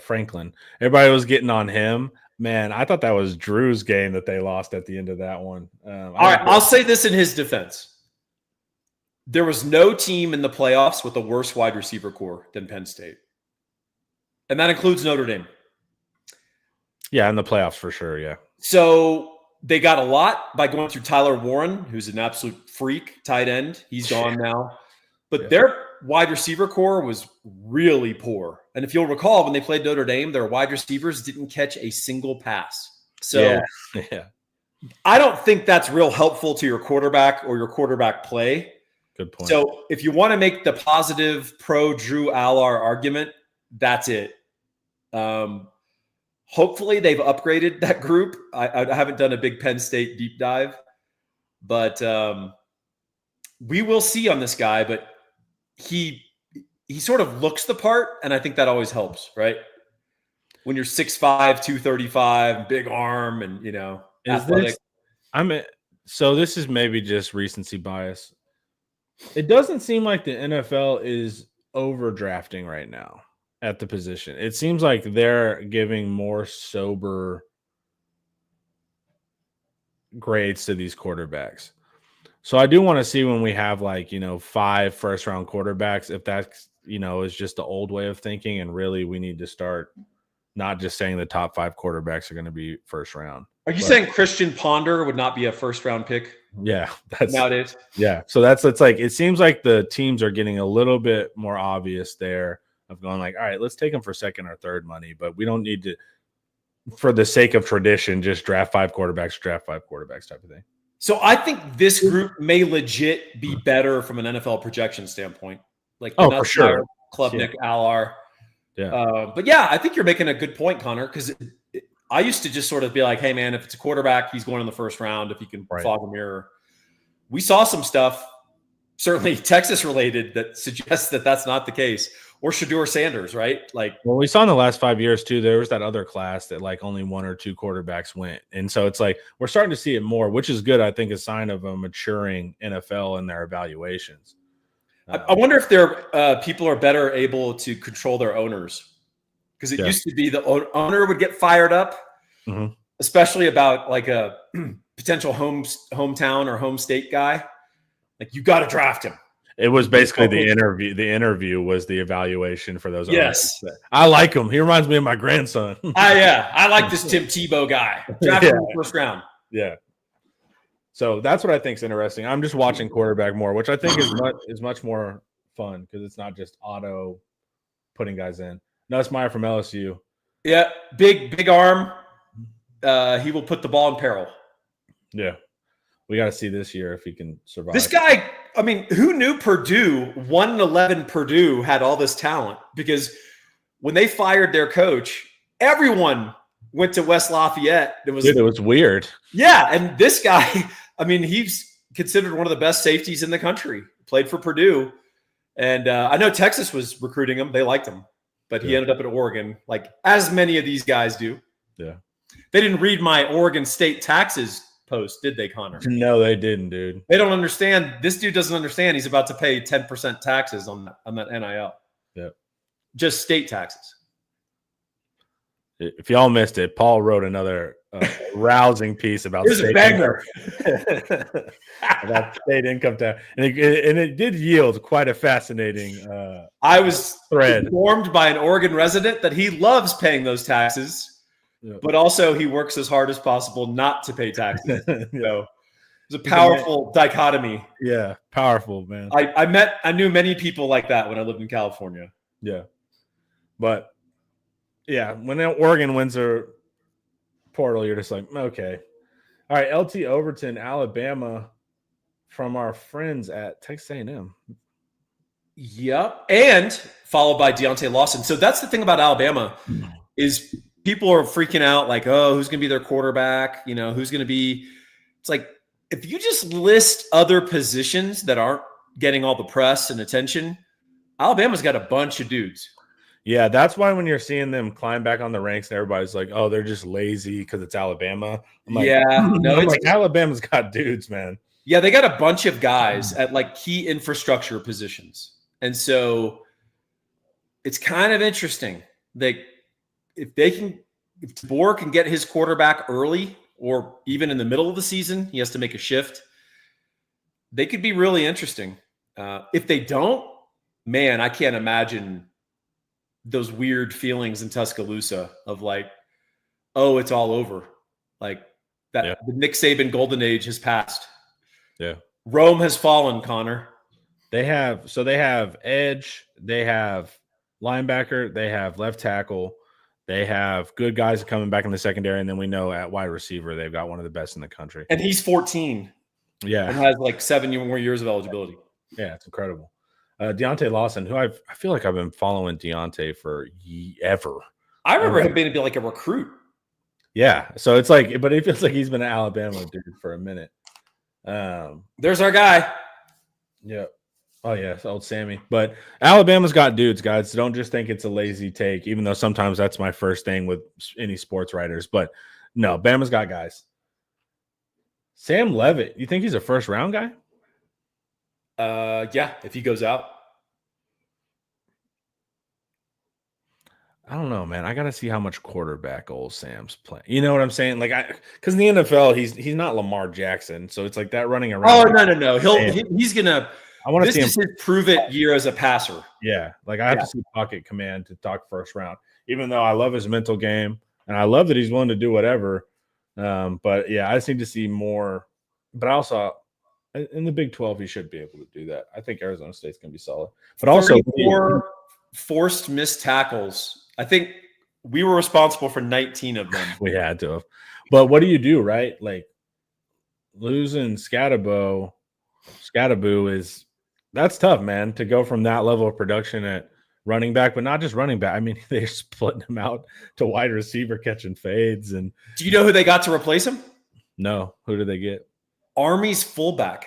Franklin. Everybody was getting on him. Man, I thought that was Drew's game that they lost at the end of that one. All right, I'll say this in his defense. There was no team in the playoffs with a worse wide receiver core than Penn State. And that includes Notre Dame. Yeah, in the playoffs for sure, yeah. So they got a lot by going through Tyler Warren, who's an absolute freak tight end. He's gone now. But their wide receiver core was really poor. And if you'll recall, when they played Notre Dame, their wide receivers didn't catch a single pass. So yeah. I don't think that's real helpful to your quarterback or your quarterback play. Good point. So if you want to make the positive pro Drew Allar argument, that's it. Hopefully they've upgraded that group. I haven't done a big Penn State deep dive, but we will see on this guy. But he sort of looks the part, and I think that always helps, right? When you're 6'5", 235, big arm, and athletic. So this is maybe just recency bias. It doesn't seem like the NFL is overdrafting right now at the position. It seems like they're giving more sober grades to these quarterbacks. So I do want to see when we have 5 first round quarterbacks, if that's, is just the old way of thinking. And really we need to start not just saying the top 5 quarterbacks are going to be first round. Are you saying Christian Ponder would not be a first round pick? Yeah, that's nowadays. Yeah. So it's like, it seems like the teams are getting a little bit more obvious there of going like, all right, let's take them for second or third money, but we don't need to, for the sake of tradition, just draft 5 quarterbacks type of thing. So I think this group may legit be better from an NFL projection standpoint. Like, for sure. Klubnik, Allar. Yeah. But yeah, I think you're making a good point, Connor, because I used to just sort of be like, hey, man, if it's a quarterback, he's going in the first round if you can fog a mirror. We saw some stuff, certainly Texas related, that suggests that that's not the case. Or Shedeur Sanders, right? Like, well, we saw in the last 5 years too, there was that other class that like only 1 or 2 quarterbacks went. And so it's like we're starting to see it more, which is good. I think a sign of a maturing NFL in their evaluations. I wonder if their people are better able to control their owners, because it used to be the owner would get fired up, especially about like a potential hometown or home state guy. Like, you got to draft him. It was basically the interview. The interview was the evaluation for those. Yes, owners. I like him. He reminds me of my grandson. I like this Tim Tebow guy. Draft him in the first round. Yeah. So that's what I think is interesting. I'm just watching quarterback more, which I think is much more fun because it's not just auto putting guys in. Nussmeier from LSU. Yeah, big arm. He will put the ball in peril. Yeah. We got to see this year if he can survive. This guy, I mean, who knew Purdue, 1-11 Purdue had all this talent? Because when they fired their coach, everyone went to West Lafayette. It was weird. Yeah, and this guy, I mean, he's considered one of the best safeties in the country. Played for Purdue. And I know Texas was recruiting him. They liked him. But he ended up at Oregon, like as many of these guys do. Yeah. They didn't read my Oregon State taxes post, did they, Connor? No, they didn't, dude. They don't understand. This dude doesn't understand. He's about to pay 10% taxes on that NIL. Yeah. Just state taxes. If y'all missed it, Paul wrote another rousing piece about state banger. about state income tax, and it did yield quite a fascinating. I was thread informed by an Oregon resident that he loves paying those taxes, but also he works as hard as possible not to pay taxes. So it's a powerful dichotomy. Yeah, powerful, man. I knew many people like that when I lived in California. Yeah, but. Yeah, when Oregon wins their portal, you're just like, okay. All right, LT Overton, Alabama, from our friends at Texas A&M. Yep, and followed by Deontay Lawson. So that's the thing about Alabama is people are freaking out like, oh, who's going to be their quarterback? You know, who's going to be – it's like if you just list other positions that aren't getting all the press and attention, Alabama's got a bunch of dudes. Yeah, that's why when you're seeing them climb back on the ranks and everybody's like, oh, they're just lazy because it's Alabama. I'm like, it's Alabama's got dudes, man. Yeah, they got a bunch of guys at like key infrastructure positions. And so it's kind of interesting. If DeBoer can get his quarterback early or even in the middle of the season, he has to make a shift. They could be really interesting. If they don't, man, I can't imagine those weird feelings in Tuscaloosa of like, oh, it's all over. Like that the Nick Saban golden age has passed. Yeah. Rome has fallen, Connor. They have edge, they have linebacker, they have left tackle, they have good guys coming back in the secondary, and then we know at wide receiver they've got one of the best in the country. And he's 14. Yeah. And has like 7 more years of eligibility. Yeah, it's incredible. Deontay Lawson, who I feel like I've been following Deontay for ever. I remember him being like a recruit. Yeah, so it's like, but it feels like he's been an Alabama dude for a minute. There's our guy. Yeah. Oh yeah, it's old Sammy. But Alabama's got dudes, guys. So don't just think it's a lazy take, even though sometimes that's my first thing with any sports writers. But no, Bama's got guys. Sam Levitt, you think he's a first round guy? Yeah, if he goes out. I don't know, man. I got to see how much quarterback old Sam's playing. You know what I'm saying? Like, because in the NFL, he's not Lamar Jackson, so it's like that running around. Oh no. He's gonna. I want to This see him is his prove it year as a passer. Yeah, like I have to see pocket command to talk first round. Even though I love his mental game and I love that he's willing to do whatever. But yeah, I just need to see more. But I also in the Big 12, he should be able to do that. I think Arizona State's gonna be solid. But also 34 forced missed tackles. I think we were responsible for 19 of them. We had to have. But what do you do, right? Like losing Scatterbo is that's tough, man, to go from that level of production at running back, but not just running back. I mean, they're splitting him out to wide receiver catching fades. And do you know who they got to replace him? No. Who did they get? Army's fullback.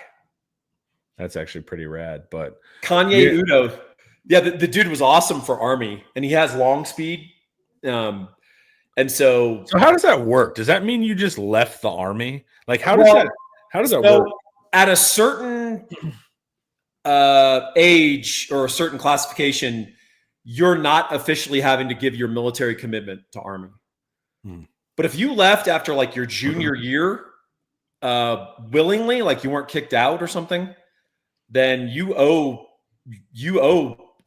That's actually pretty rad. But Kanye Udo. Yeah, the dude was awesome for Army, and he has long speed. And so how does that work? Does that mean you just left the Army? Like, how does that work? At a certain age or a certain classification, you're not officially having to give your military commitment to Army. But if you left after like your junior year, willingly, like you weren't kicked out or something, then you owe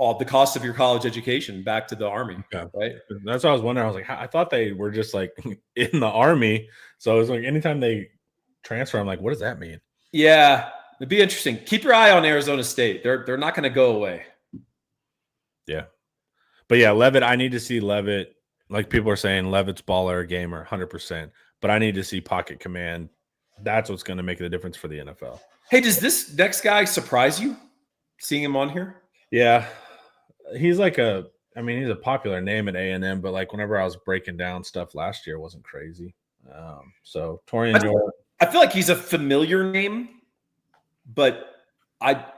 all the cost of your college education back to the Army. Okay. Right. That's what I was wondering. I was like, I thought they were just like in the Army. So it was like anytime they transfer, I'm like, what does that mean? Yeah. It'd be interesting. Keep your eye on Arizona State. They're not going to go away. Yeah. But yeah, Levitt, I need to see Levitt. Like people are saying, Levitt's baller gamer, 100%. But I need to see pocket command. That's what's going to make the difference for the NFL. Hey, does this next guy surprise you? Seeing him on here? Yeah. He's like he's a popular name at A&M, but like whenever I was breaking down stuff last year, it wasn't crazy. So Torian York. I feel like he's a familiar name, but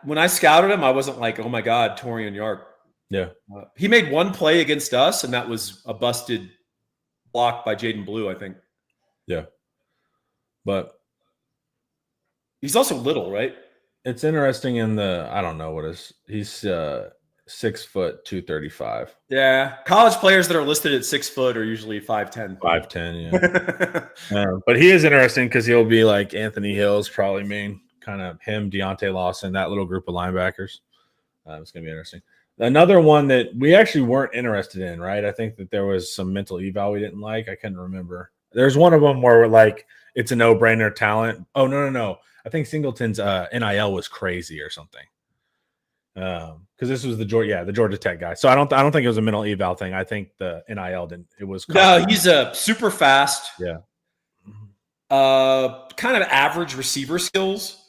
when I scouted him, I wasn't like, oh my God, Torian York. Yeah. He made one play against us, and that was a busted block by Jaden Blue, I think. Yeah. But he's also little, right? It's interesting I don't know what he's 6 foot 235. Yeah. College players that are listed at 6 foot are usually 5'10". 5'10", yeah. But he is interesting because he'll be like Anthony Hill's probably main kind of him, Deontay Lawson, that little group of linebackers. It's going to be interesting. Another one that we actually weren't interested in, right? I think that there was some mental eval we didn't like. I couldn't remember. There's one of them where we're like, it's a no-brainer talent. Oh, no. I think Singleton's NIL was crazy or something. Because this was the Georgia Tech guy. So I don't think it was a mental eval thing. I think the NIL didn't. It was no. He's a super fast. Yeah. Kind of average receiver skills,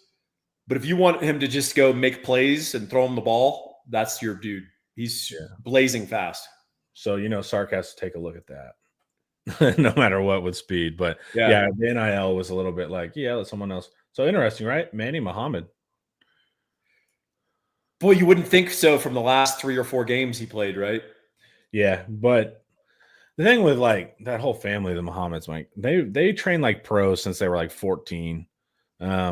but if you want him to just go make plays and throw him the ball, that's your dude. He's blazing fast. So Sark has to take a look at that, no matter what with speed. But yeah, the NIL was a little bit like let someone else. So interesting, right? Manny Muhammad. Boy, you wouldn't think so from the last 3 or 4 games he played, right? Yeah, but the thing with like that whole family, the Muhammads, like they train like pros since they were like 14.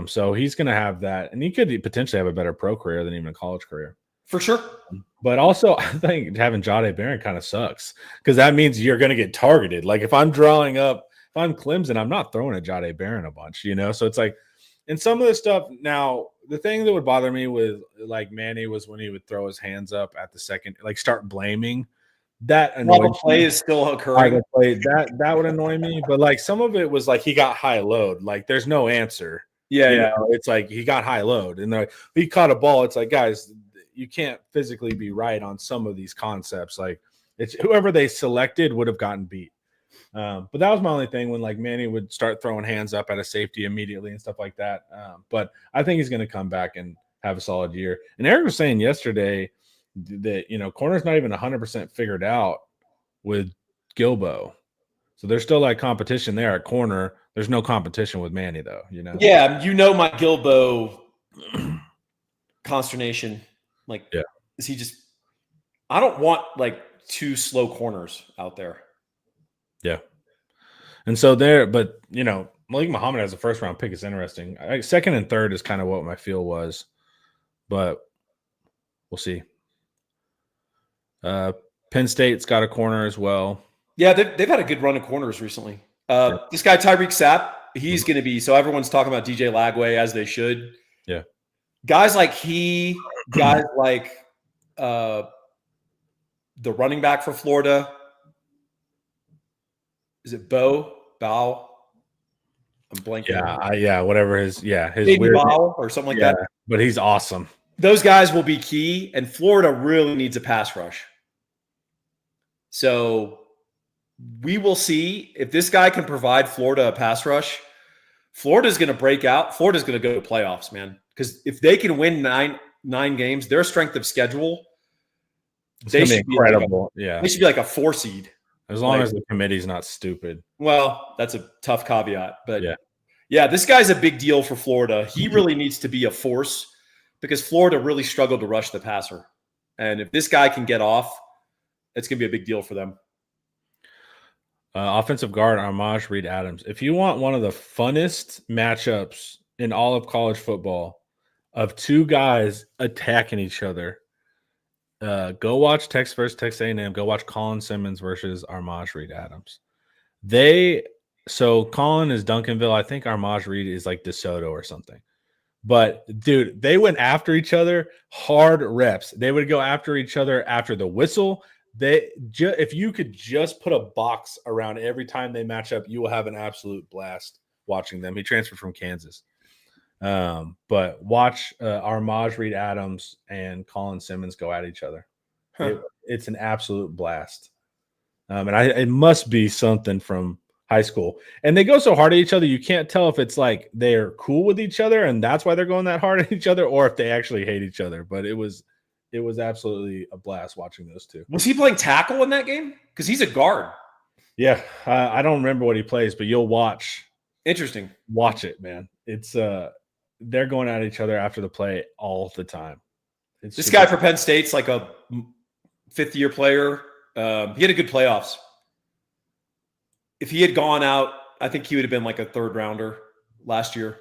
So he's gonna have that, and he could potentially have a better pro career than even a college career. For sure. But also, I think having Jahdae Barron kind of sucks because that means you're going to get targeted. Like if I'm Clemson, I'm not throwing at Jahdae Barron a bunch, So it's like, and some of the stuff now, the thing that would bother me with like Manny was when he would throw his hands up at the second, like start blaming. That annoyed the play is still occurring. That would annoy me. But like some of it was like he got high load. Like there's no answer. Yeah. It's like he got high load and like he caught a ball. It's like, guys, you can't physically be right on some of these concepts. Like it's whoever they selected would have gotten beat. But that was my only thing when like Manny would start throwing hands up at a safety immediately and stuff like that. But I think he's going to come back and have a solid year. And Eric was saying yesterday that, corner's not even 100% figured out with Gilbo. So there's still like competition there at corner. There's no competition with Manny though, Yeah. My Gilbo consternation. Like, is he just – I don't want, like, 2 slow corners out there. Yeah. And so but, Malik Muhammad as a first round pick is interesting. Second and third is kind of what my feel was, but we'll see. Penn State's got a corner as well. Yeah, they've had a good run of corners recently. This guy, Tyreek Sapp, he's going to be – so everyone's talking about DJ Lagway, as they should. Yeah. Guys like guys like the running back for Florida. Is it Bow? I'm blanking. Yeah, whatever his weird Bow or something like that. But he's awesome. Those guys will be key, and Florida really needs a pass rush. So we will see if this guy can provide Florida a pass rush. Florida's going to break out. Florida's going to go to playoffs, man. Because if they can win nine games, their strength of schedule, they should be incredible. They should be like a 4 seed. As long as the committee's not stupid. Well, that's a tough caveat. But yeah, this guy's a big deal for Florida. He really needs to be a force because Florida really struggled to rush the passer. And if this guy can get off, it's going to be a big deal for them. Offensive guard, Armaj Reed Adams. If you want one of the funnest matchups in all of college football of two guys attacking each other, go watch Texas versus Texas A&M. Go watch Colin Simmons versus Armaj Reed Adams. So Colin is Duncanville. I think Armaj Reed is like DeSoto or something. But dude, they went after each other, hard reps. They would go after each other after the whistle. If you could just put a box around every time they match up, you will have an absolute blast watching them. He transferred from Kansas. But watch Armaj Reed Adams and Colin Simmons go at each other. It's an absolute blast. And it must be something from high school. And they go so hard at each other, you can't tell if it's like they're cool with each other and that's why they're going that hard at each other, or if they actually hate each other. But it was absolutely a blast watching those two. Was he playing tackle in that game? Because he's a guard. Yeah, I don't remember what he plays, but you'll watch. Interesting. Watch it, man. It's they're going at each other after the play all the time. This guy for Penn State's like a fifth-year player. He had a good playoffs. If he had gone out, I think he would have been like a third rounder last year.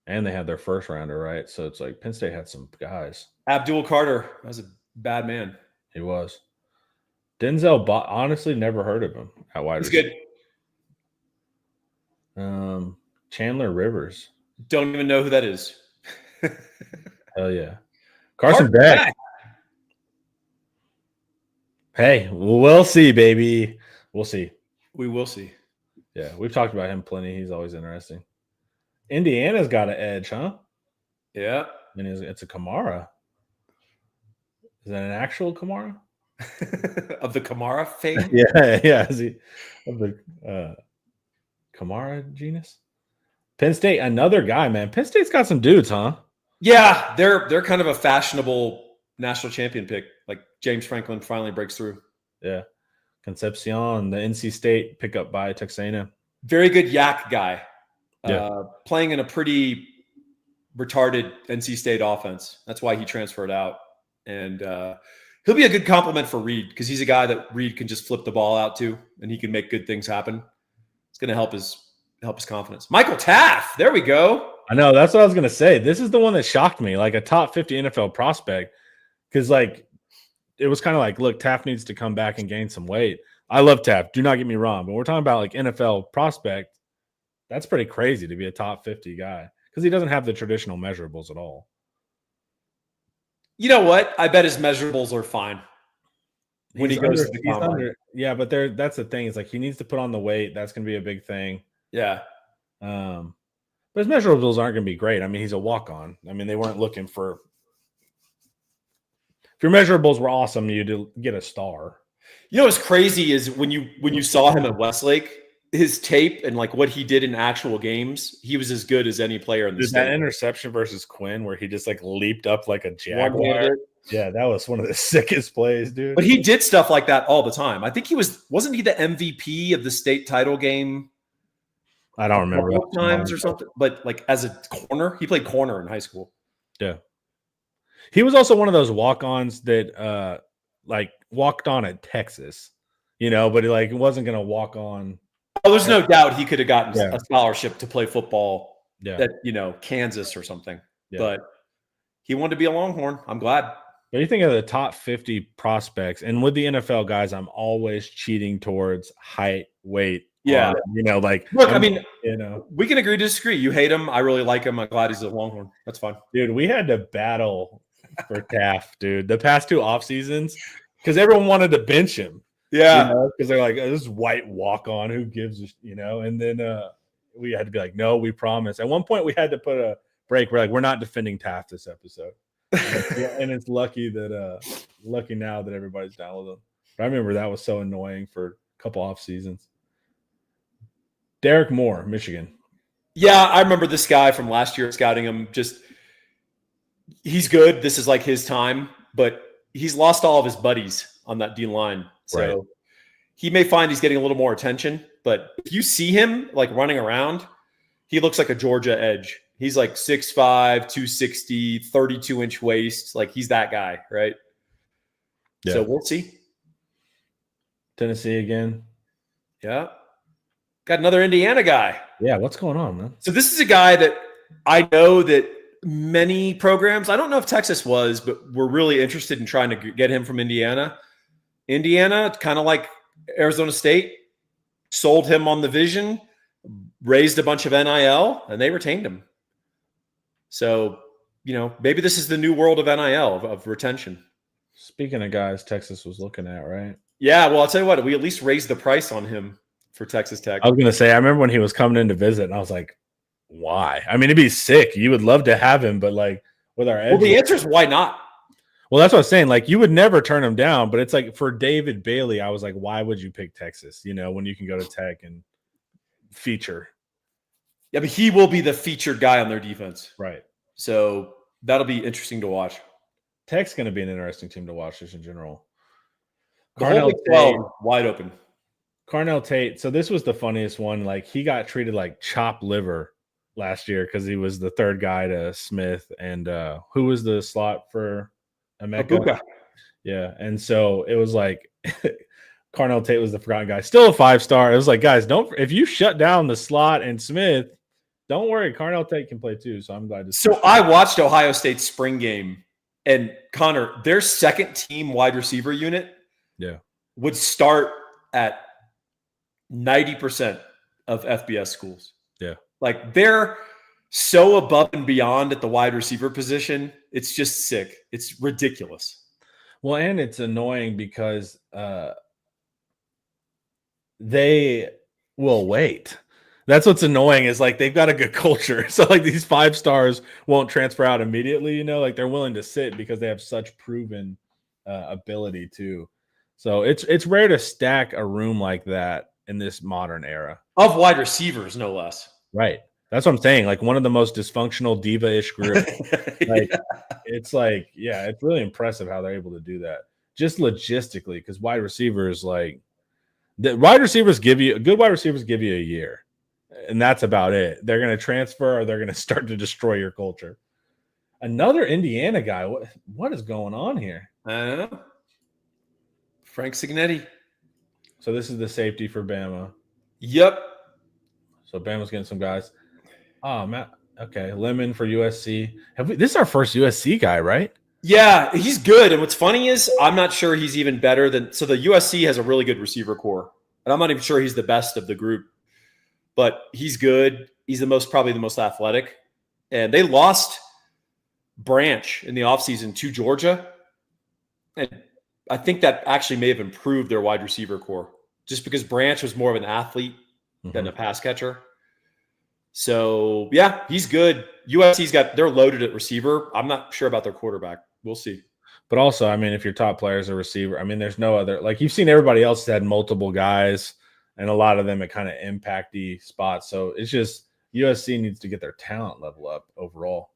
And they had their first rounder, right? So it's like Penn State had some guys. Abdul Carter was a bad man. He was. Denzel, honestly, never heard of him at wide receiver. He's good. Chandler Rivers. Don't even know who that is. Hell yeah. Carson Beck. Hey, we'll see, baby. We'll see. We will see. Yeah, we've talked about him plenty. He's always interesting. Indiana's got an edge, huh? Yeah. And it's a Kamara. Is that an actual Kamara? Of the Kamara fame? Yeah. Is he of the Kamara genus? Penn State, another guy, man. Penn State's got some dudes, huh? Yeah, they're kind of a fashionable national champion pick. Like James Franklin finally breaks through. Yeah. Concepcion, the NC State pickup by Texas A&M. Very good yak guy. Yeah. Playing in a pretty retarded NC State offense. That's why he transferred out. And he'll be a good compliment for Reed because he's a guy that Reed can just flip the ball out to, and he can make good things happen. It's going to help his confidence. Michael Taft. There we go. I know. That's what I was going to say. This is the one that shocked me, like a top 50 NFL prospect. Because, like, it was kind of like, look, Taft needs to come back and gain some weight. I love Taft. Do not get me wrong. But we're talking about, like, NFL prospect. That's pretty crazy to be a top 50 guy because he doesn't have the traditional measurables at all. You know what? I bet his measurables are fine when he goes to the combine. Yeah, but that's the thing. It's like he needs to put on the weight. That's going to be a big thing. Yeah. But his measurables aren't going to be great. I mean, he's a walk-on. I mean, they weren't looking for – if your measurables were awesome, you'd get a star. You know what's crazy is when you saw him at Westlake, his tape and like what he did in actual games, he was as good as any player in the state. That interception versus Quinn where he just like leaped up like a jaguar. Yeah, that was one of the sickest plays, dude. But he did stuff like that all the time. I think wasn't he the MVP of the state title game? I don't remember. Times or something. But like as a corner, he played corner in high school. Yeah. He was also one of those walk-ons that like walked on at Texas, but he like wasn't going to walk on. Oh, there's no doubt he could have gotten Yeah. a scholarship to play football Yeah. at Kansas or something. Yeah. But he wanted to be a Longhorn. I'm glad. But you think of the top 50 prospects, and with the NFL guys, I'm always cheating towards height, weight. Yeah. Like, Look, we can agree to disagree. You hate him. I really like him. I'm glad he's a Longhorn. That's fine. Dude, we had to battle for Taft, dude, the past 2 off seasons because everyone wanted to bench him. Yeah. Because they're like, oh, this white walk on, who gives and then we had to be like, no, we promise. At one point, we had to put a break. We're like, we're not defending Taft this episode. And it's lucky now that everybody's down with him. But I remember that was so annoying for a couple off seasons. Derek Moore, Michigan. Yeah, I remember this guy from last year scouting him. He's good. This is like his time, but he's lost all of his buddies on that D line. So he may find he's getting a little more attention, but if you see him like running around, he looks like a Georgia edge. He's like 6'5", 260, 32-inch waist. Like he's that guy, right? Yeah. So we'll see. Tennessee again. Yeah. Got another Indiana guy. Yeah, what's going on, man? So this is a guy that I know that many programs, I don't know if Texas was, but we're really interested in trying to get him from Indiana. Indiana, kind of like Arizona State, sold him on the vision, raised a bunch of NIL, and they retained him. So, maybe this is the new world of NIL, of retention. Speaking of guys Texas was looking at, right? Yeah, well, I'll tell you what, we at least raised the price on him for Texas Tech. I was going to say, I remember when he was coming in to visit, and I was like, why? I mean, it'd be sick. You would love to have him, but like with our edge. Well, the answer is why not? Well, that's what I was saying. Like, you would never turn him down, but it's like for David Bailey, I was like, why would you pick Texas? When you can go to Tech and feature. Yeah, but he will be the featured guy on their defense. Right. So that'll be interesting to watch. Tech's going to be an interesting team to watch just in general. Carnell Tate, wide open. Carnell Tate. So this was the funniest one. Like, he got treated like chopped liver last year because he was the third guy to Smith. And who was the slot for Emeka? Yeah. And so it was like Carnell Tate was the forgotten guy. Still a 5-star. It was like, guys, if you shut down the slot and Smith, don't worry. Carnell Tate can play too. So I'm glad to see. So I watched Ohio State's spring game, and Connor, their second team wide receiver unit would start at 90% of FBS schools. Yeah. Like they're so above and beyond at the wide receiver position. It's just sick. It's ridiculous. Well, and it's annoying because they will wait. That's what's annoying is like they've got a good culture. So like these 5-stars won't transfer out immediately, like they're willing to sit because they have such proven ability too. So it's rare to stack a room like that in this modern era. Of wide receivers, no less. Right. That's what I'm saying. Like one of the most dysfunctional diva-ish groups. Like it's like, yeah, it's really impressive how they're able to do that. Just logistically, because wide receivers good wide receivers give you a year. And that's about it. They're going to transfer or they're going to start to destroy your culture. Another Indiana guy. What is going on here? I don't know. Frank Cignetti. So this is the safety for Bama. Yep. So Bama's getting some guys. Oh, Matt. Okay. Lemon for USC. This is our first USC guy, right? Yeah, he's good. And what's funny is I'm not sure he's even better than – so the USC has a really good receiver core. And I'm not even sure he's the best of the group. But he's good. He's probably the most athletic. And they lost Branch in the offseason to Georgia. And I think that actually may have improved their wide receiver core just because Branch was more of an athlete than a pass catcher. So, yeah, he's good. they're loaded at receiver. I'm not sure about their quarterback. We'll see. But also, I mean, if your top player is a receiver, I mean, there's no other – like you've seen everybody else had multiple guys – and a lot of them at kind of impacty spots. So it's just USC needs to get their talent level up overall.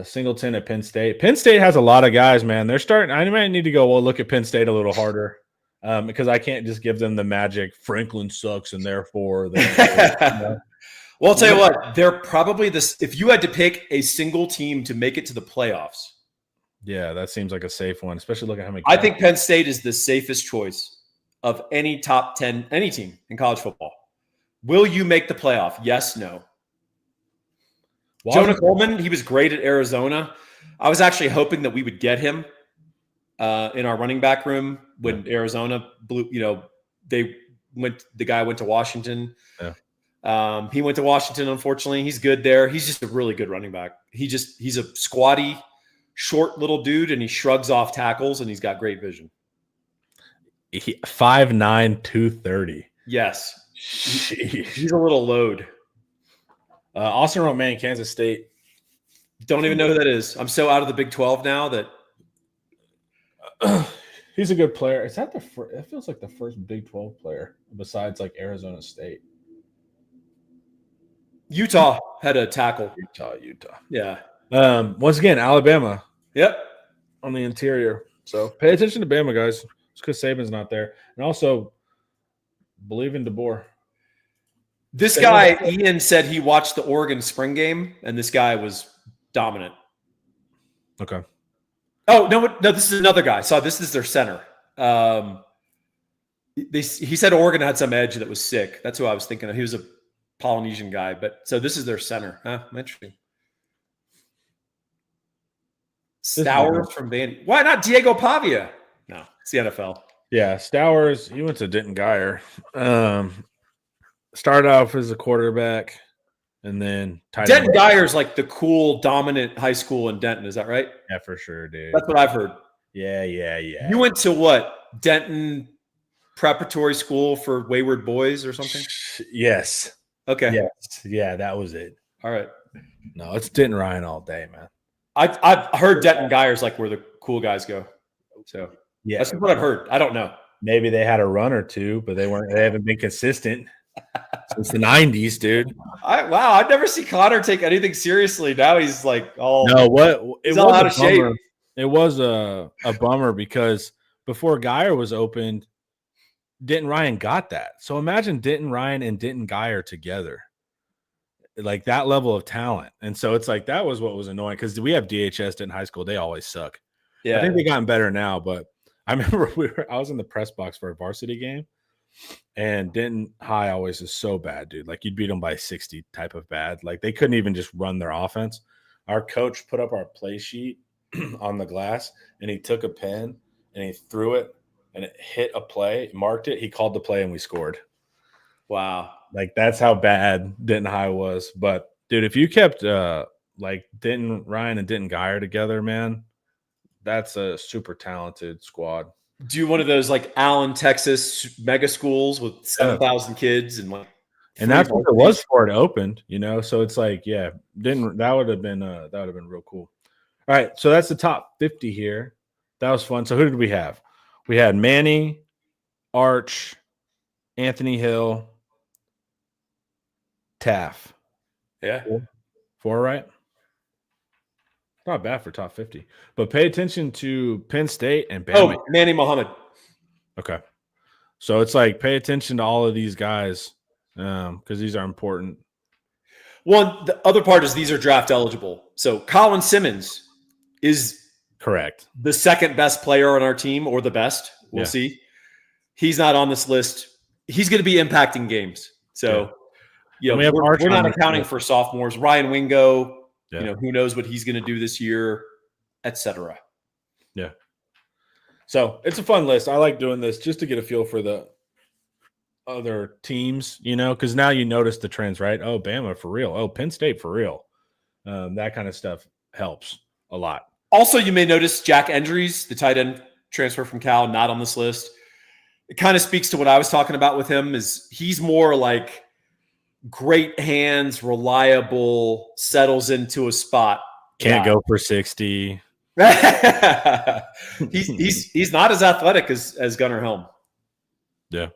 Singleton at Penn State. Penn State has a lot of guys, man. They're starting. I might need to go look at Penn State a little harder because I can't just give them the magic Franklin sucks and therefore. Well, I'll tell you what. They're probably this. If you had to pick a single team to make it to the playoffs. Yeah, that seems like a safe one, especially looking at how many. I think Penn State is the safest choice. of any top 10, any team in college football. Will you make the playoff? Yes, no. Jonah Coleman, he was great at Arizona. I was actually hoping that we would get him in our running back room when Arizona blew, the guy went to Washington. Yeah. He went to Washington, unfortunately. He's good there. He's just a really good running back. He's a squatty, short little dude, and he shrugs off tackles, and he's got great vision. 5'9", 230. Yes. He's a little load. Austin Romaine, Kansas State. Don't even know who that is. I'm so out of the Big 12 now that he's a good player. Is that it feels like the first Big 12 player besides like Arizona State. Utah had a tackle. Utah. Yeah. Once again, Alabama. Yep. On the interior. So pay attention to Bama, guys. It's because Saban's not there. And also believe in DeBoer. This guy, Ian, said he watched the Oregon spring game, and this guy was dominant. Okay. Oh, no, this is another guy. So this is their center. He said Oregon had some edge that was sick. That's who I was thinking of. He was a Polynesian guy. But so this is their center. Huh? Interesting. Stowers from Vandy. Why not Diego Pavia? No, it's the NFL. Yeah, Stowers, he went to Denton Guyer. Started off as a quarterback, and then Denton Guyer's like the cool, dominant high school in Denton. Is that right? Yeah, for sure, dude. That's what I've heard. Yeah. You went to what? Denton Preparatory School for Wayward Boys or something? Yes. Okay. Yes. Yeah, that was it. All right. No, it's Denton Ryan all day, man. I've heard Denton Guyer's like where the cool guys go. So yeah, that's what I've heard. I don't know. Maybe they had a run or two, but they haven't been consistent since the 90s, dude. Wow, I've never seen Connor take anything seriously. Now he's like all he's all out of shape. It was a bummer because before Guyer was opened, Denton Ryan got that. So imagine Denton Ryan and Denton Guyer together. Like that level of talent. And so it's like that was what was annoying because we have DHS in high school. They always suck. Yeah. I think they gotten better now, but I remember I was in the press box for a varsity game, and Denton High always is so bad, dude. Like you'd beat them by 60 type of bad. Like they couldn't even just run their offense. Our coach put up our play sheet on the glass, and he took a pen and he threw it, and it hit a play, marked it. He called the play, and we scored. Wow. Like that's how bad Denton High was. But dude, if you kept like Denton Ryan and Denton Guyer together, man, that's a super talented squad. Do one of those like Allen, Texas mega schools with 7,000 kids and like, and that's what it was before it opened, So it's like, yeah, that would have been real cool. All right, so that's the top 50 here. That was fun. So who did we have? We had Manny, Arch, Anthony Hill, Taff. Yeah. 4, right? Not bad for top 50. But pay attention to Penn State and Bama. Oh, Manny Muhammad. Okay. So it's like pay attention to all of these guys because these are important. One, the other part is these are draft eligible. So Colin Simmons is correct. The second best player on our team or the best. We'll see. He's not on this list. He's going to be impacting games. So, we're not accounting for sophomores. Ryan Wingo, who knows what he's going to do this year, etc. Yeah. So it's a fun list. I like doing this just to get a feel for the other teams, because now you notice the trends, right? Oh, Bama for real. Oh, Penn State for real. That kind of stuff helps a lot. Also, you may notice Jack Endries, the tight end transfer from Cal, not on this list. It kind of speaks to what I was talking about with him is he's more like great hands, reliable, settles into a spot. Can't go for 60. He's not as athletic as Gunnar Helm. Yeah.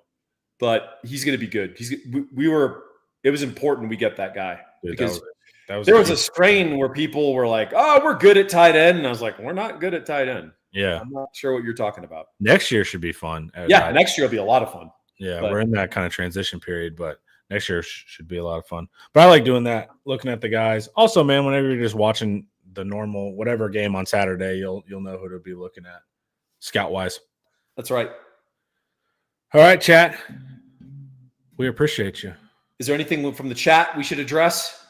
But he's going to be good. It was important we get that guy. Dude, because there was a strain where people were like, oh, we're good at tight end. And I was like, we're not good at tight end. Yeah. I'm not sure what you're talking about. Next year should be fun. Next year will be a lot of fun. Yeah, we're in that kind of transition period, but next year should be a lot of fun. But I like doing that, looking at the guys. Also, man, whenever you're just watching the normal whatever game on Saturday, you'll know who to be looking at scout-wise. That's right. All right, chat. We appreciate you. Is there anything from the chat we should address?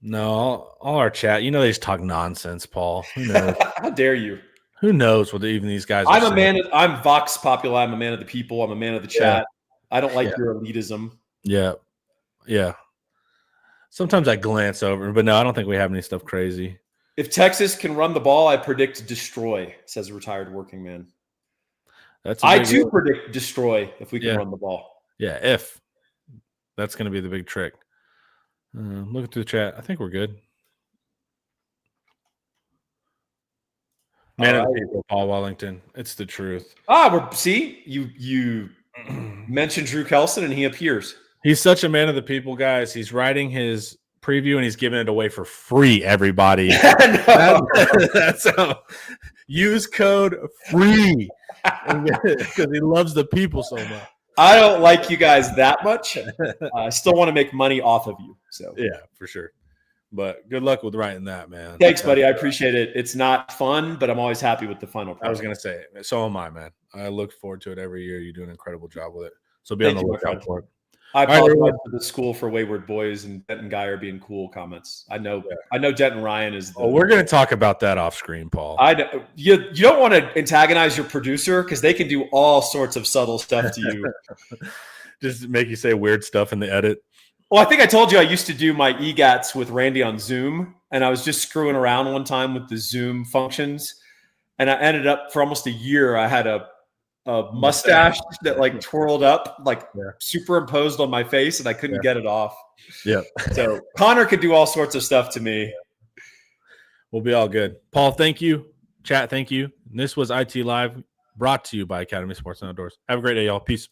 No, all our chat. You know they just talk nonsense, Paul. Who knows? How dare you? Who knows what even these guys are saying? I'm Vox Populi. I'm a man of the people. I'm a man of the chat. I don't like your elitism. Yeah. Yeah. Sometimes I glance over, but no, I don't think we have any stuff crazy. If Texas can run the ball, I predict destroy, says a retired working man. I too predict destroy if we can run the ball. Yeah, if. That's going to be the big trick. Looking through the chat, I think we're good. Man of the people, Paul Wellington. It's the truth. See, you mentioned Drew Kelson and he appears. He's such a man of the people, guys. He's writing his preview and he's giving it away for free, everybody. That's how. Use code FREE because he loves the people so much. I don't like you guys that much. I still want to make money off of you. So yeah, for sure. But good luck with writing that, man. Thanks, buddy. I appreciate it. It's not fun, but I'm always happy with the final product. I was going to say, so am I, man. I look forward to it every year. You do an incredible job with it. So be on the lookout for it. I apologize to the School for Wayward Boys and Denton Guy are being cool comments. I know Denton Ryan is. We're going to talk about that off screen, Paul. You don't want to antagonize your producer because they can do all sorts of subtle stuff to you. Just make you say weird stuff in the edit. Well, I think I told you I used to do my EGATs with Randy on Zoom, and I was just screwing around one time with the Zoom functions, and I ended up for almost a year. I had a mustache that like twirled up, like superimposed on my face, and I couldn't get it off. Yeah. So Connor could do all sorts of stuff to me. We'll be all good. Paul, thank you. Chat, thank you. And this was IT Live, brought to you by Academy Sports and Outdoors. Have a great day, y'all. Peace.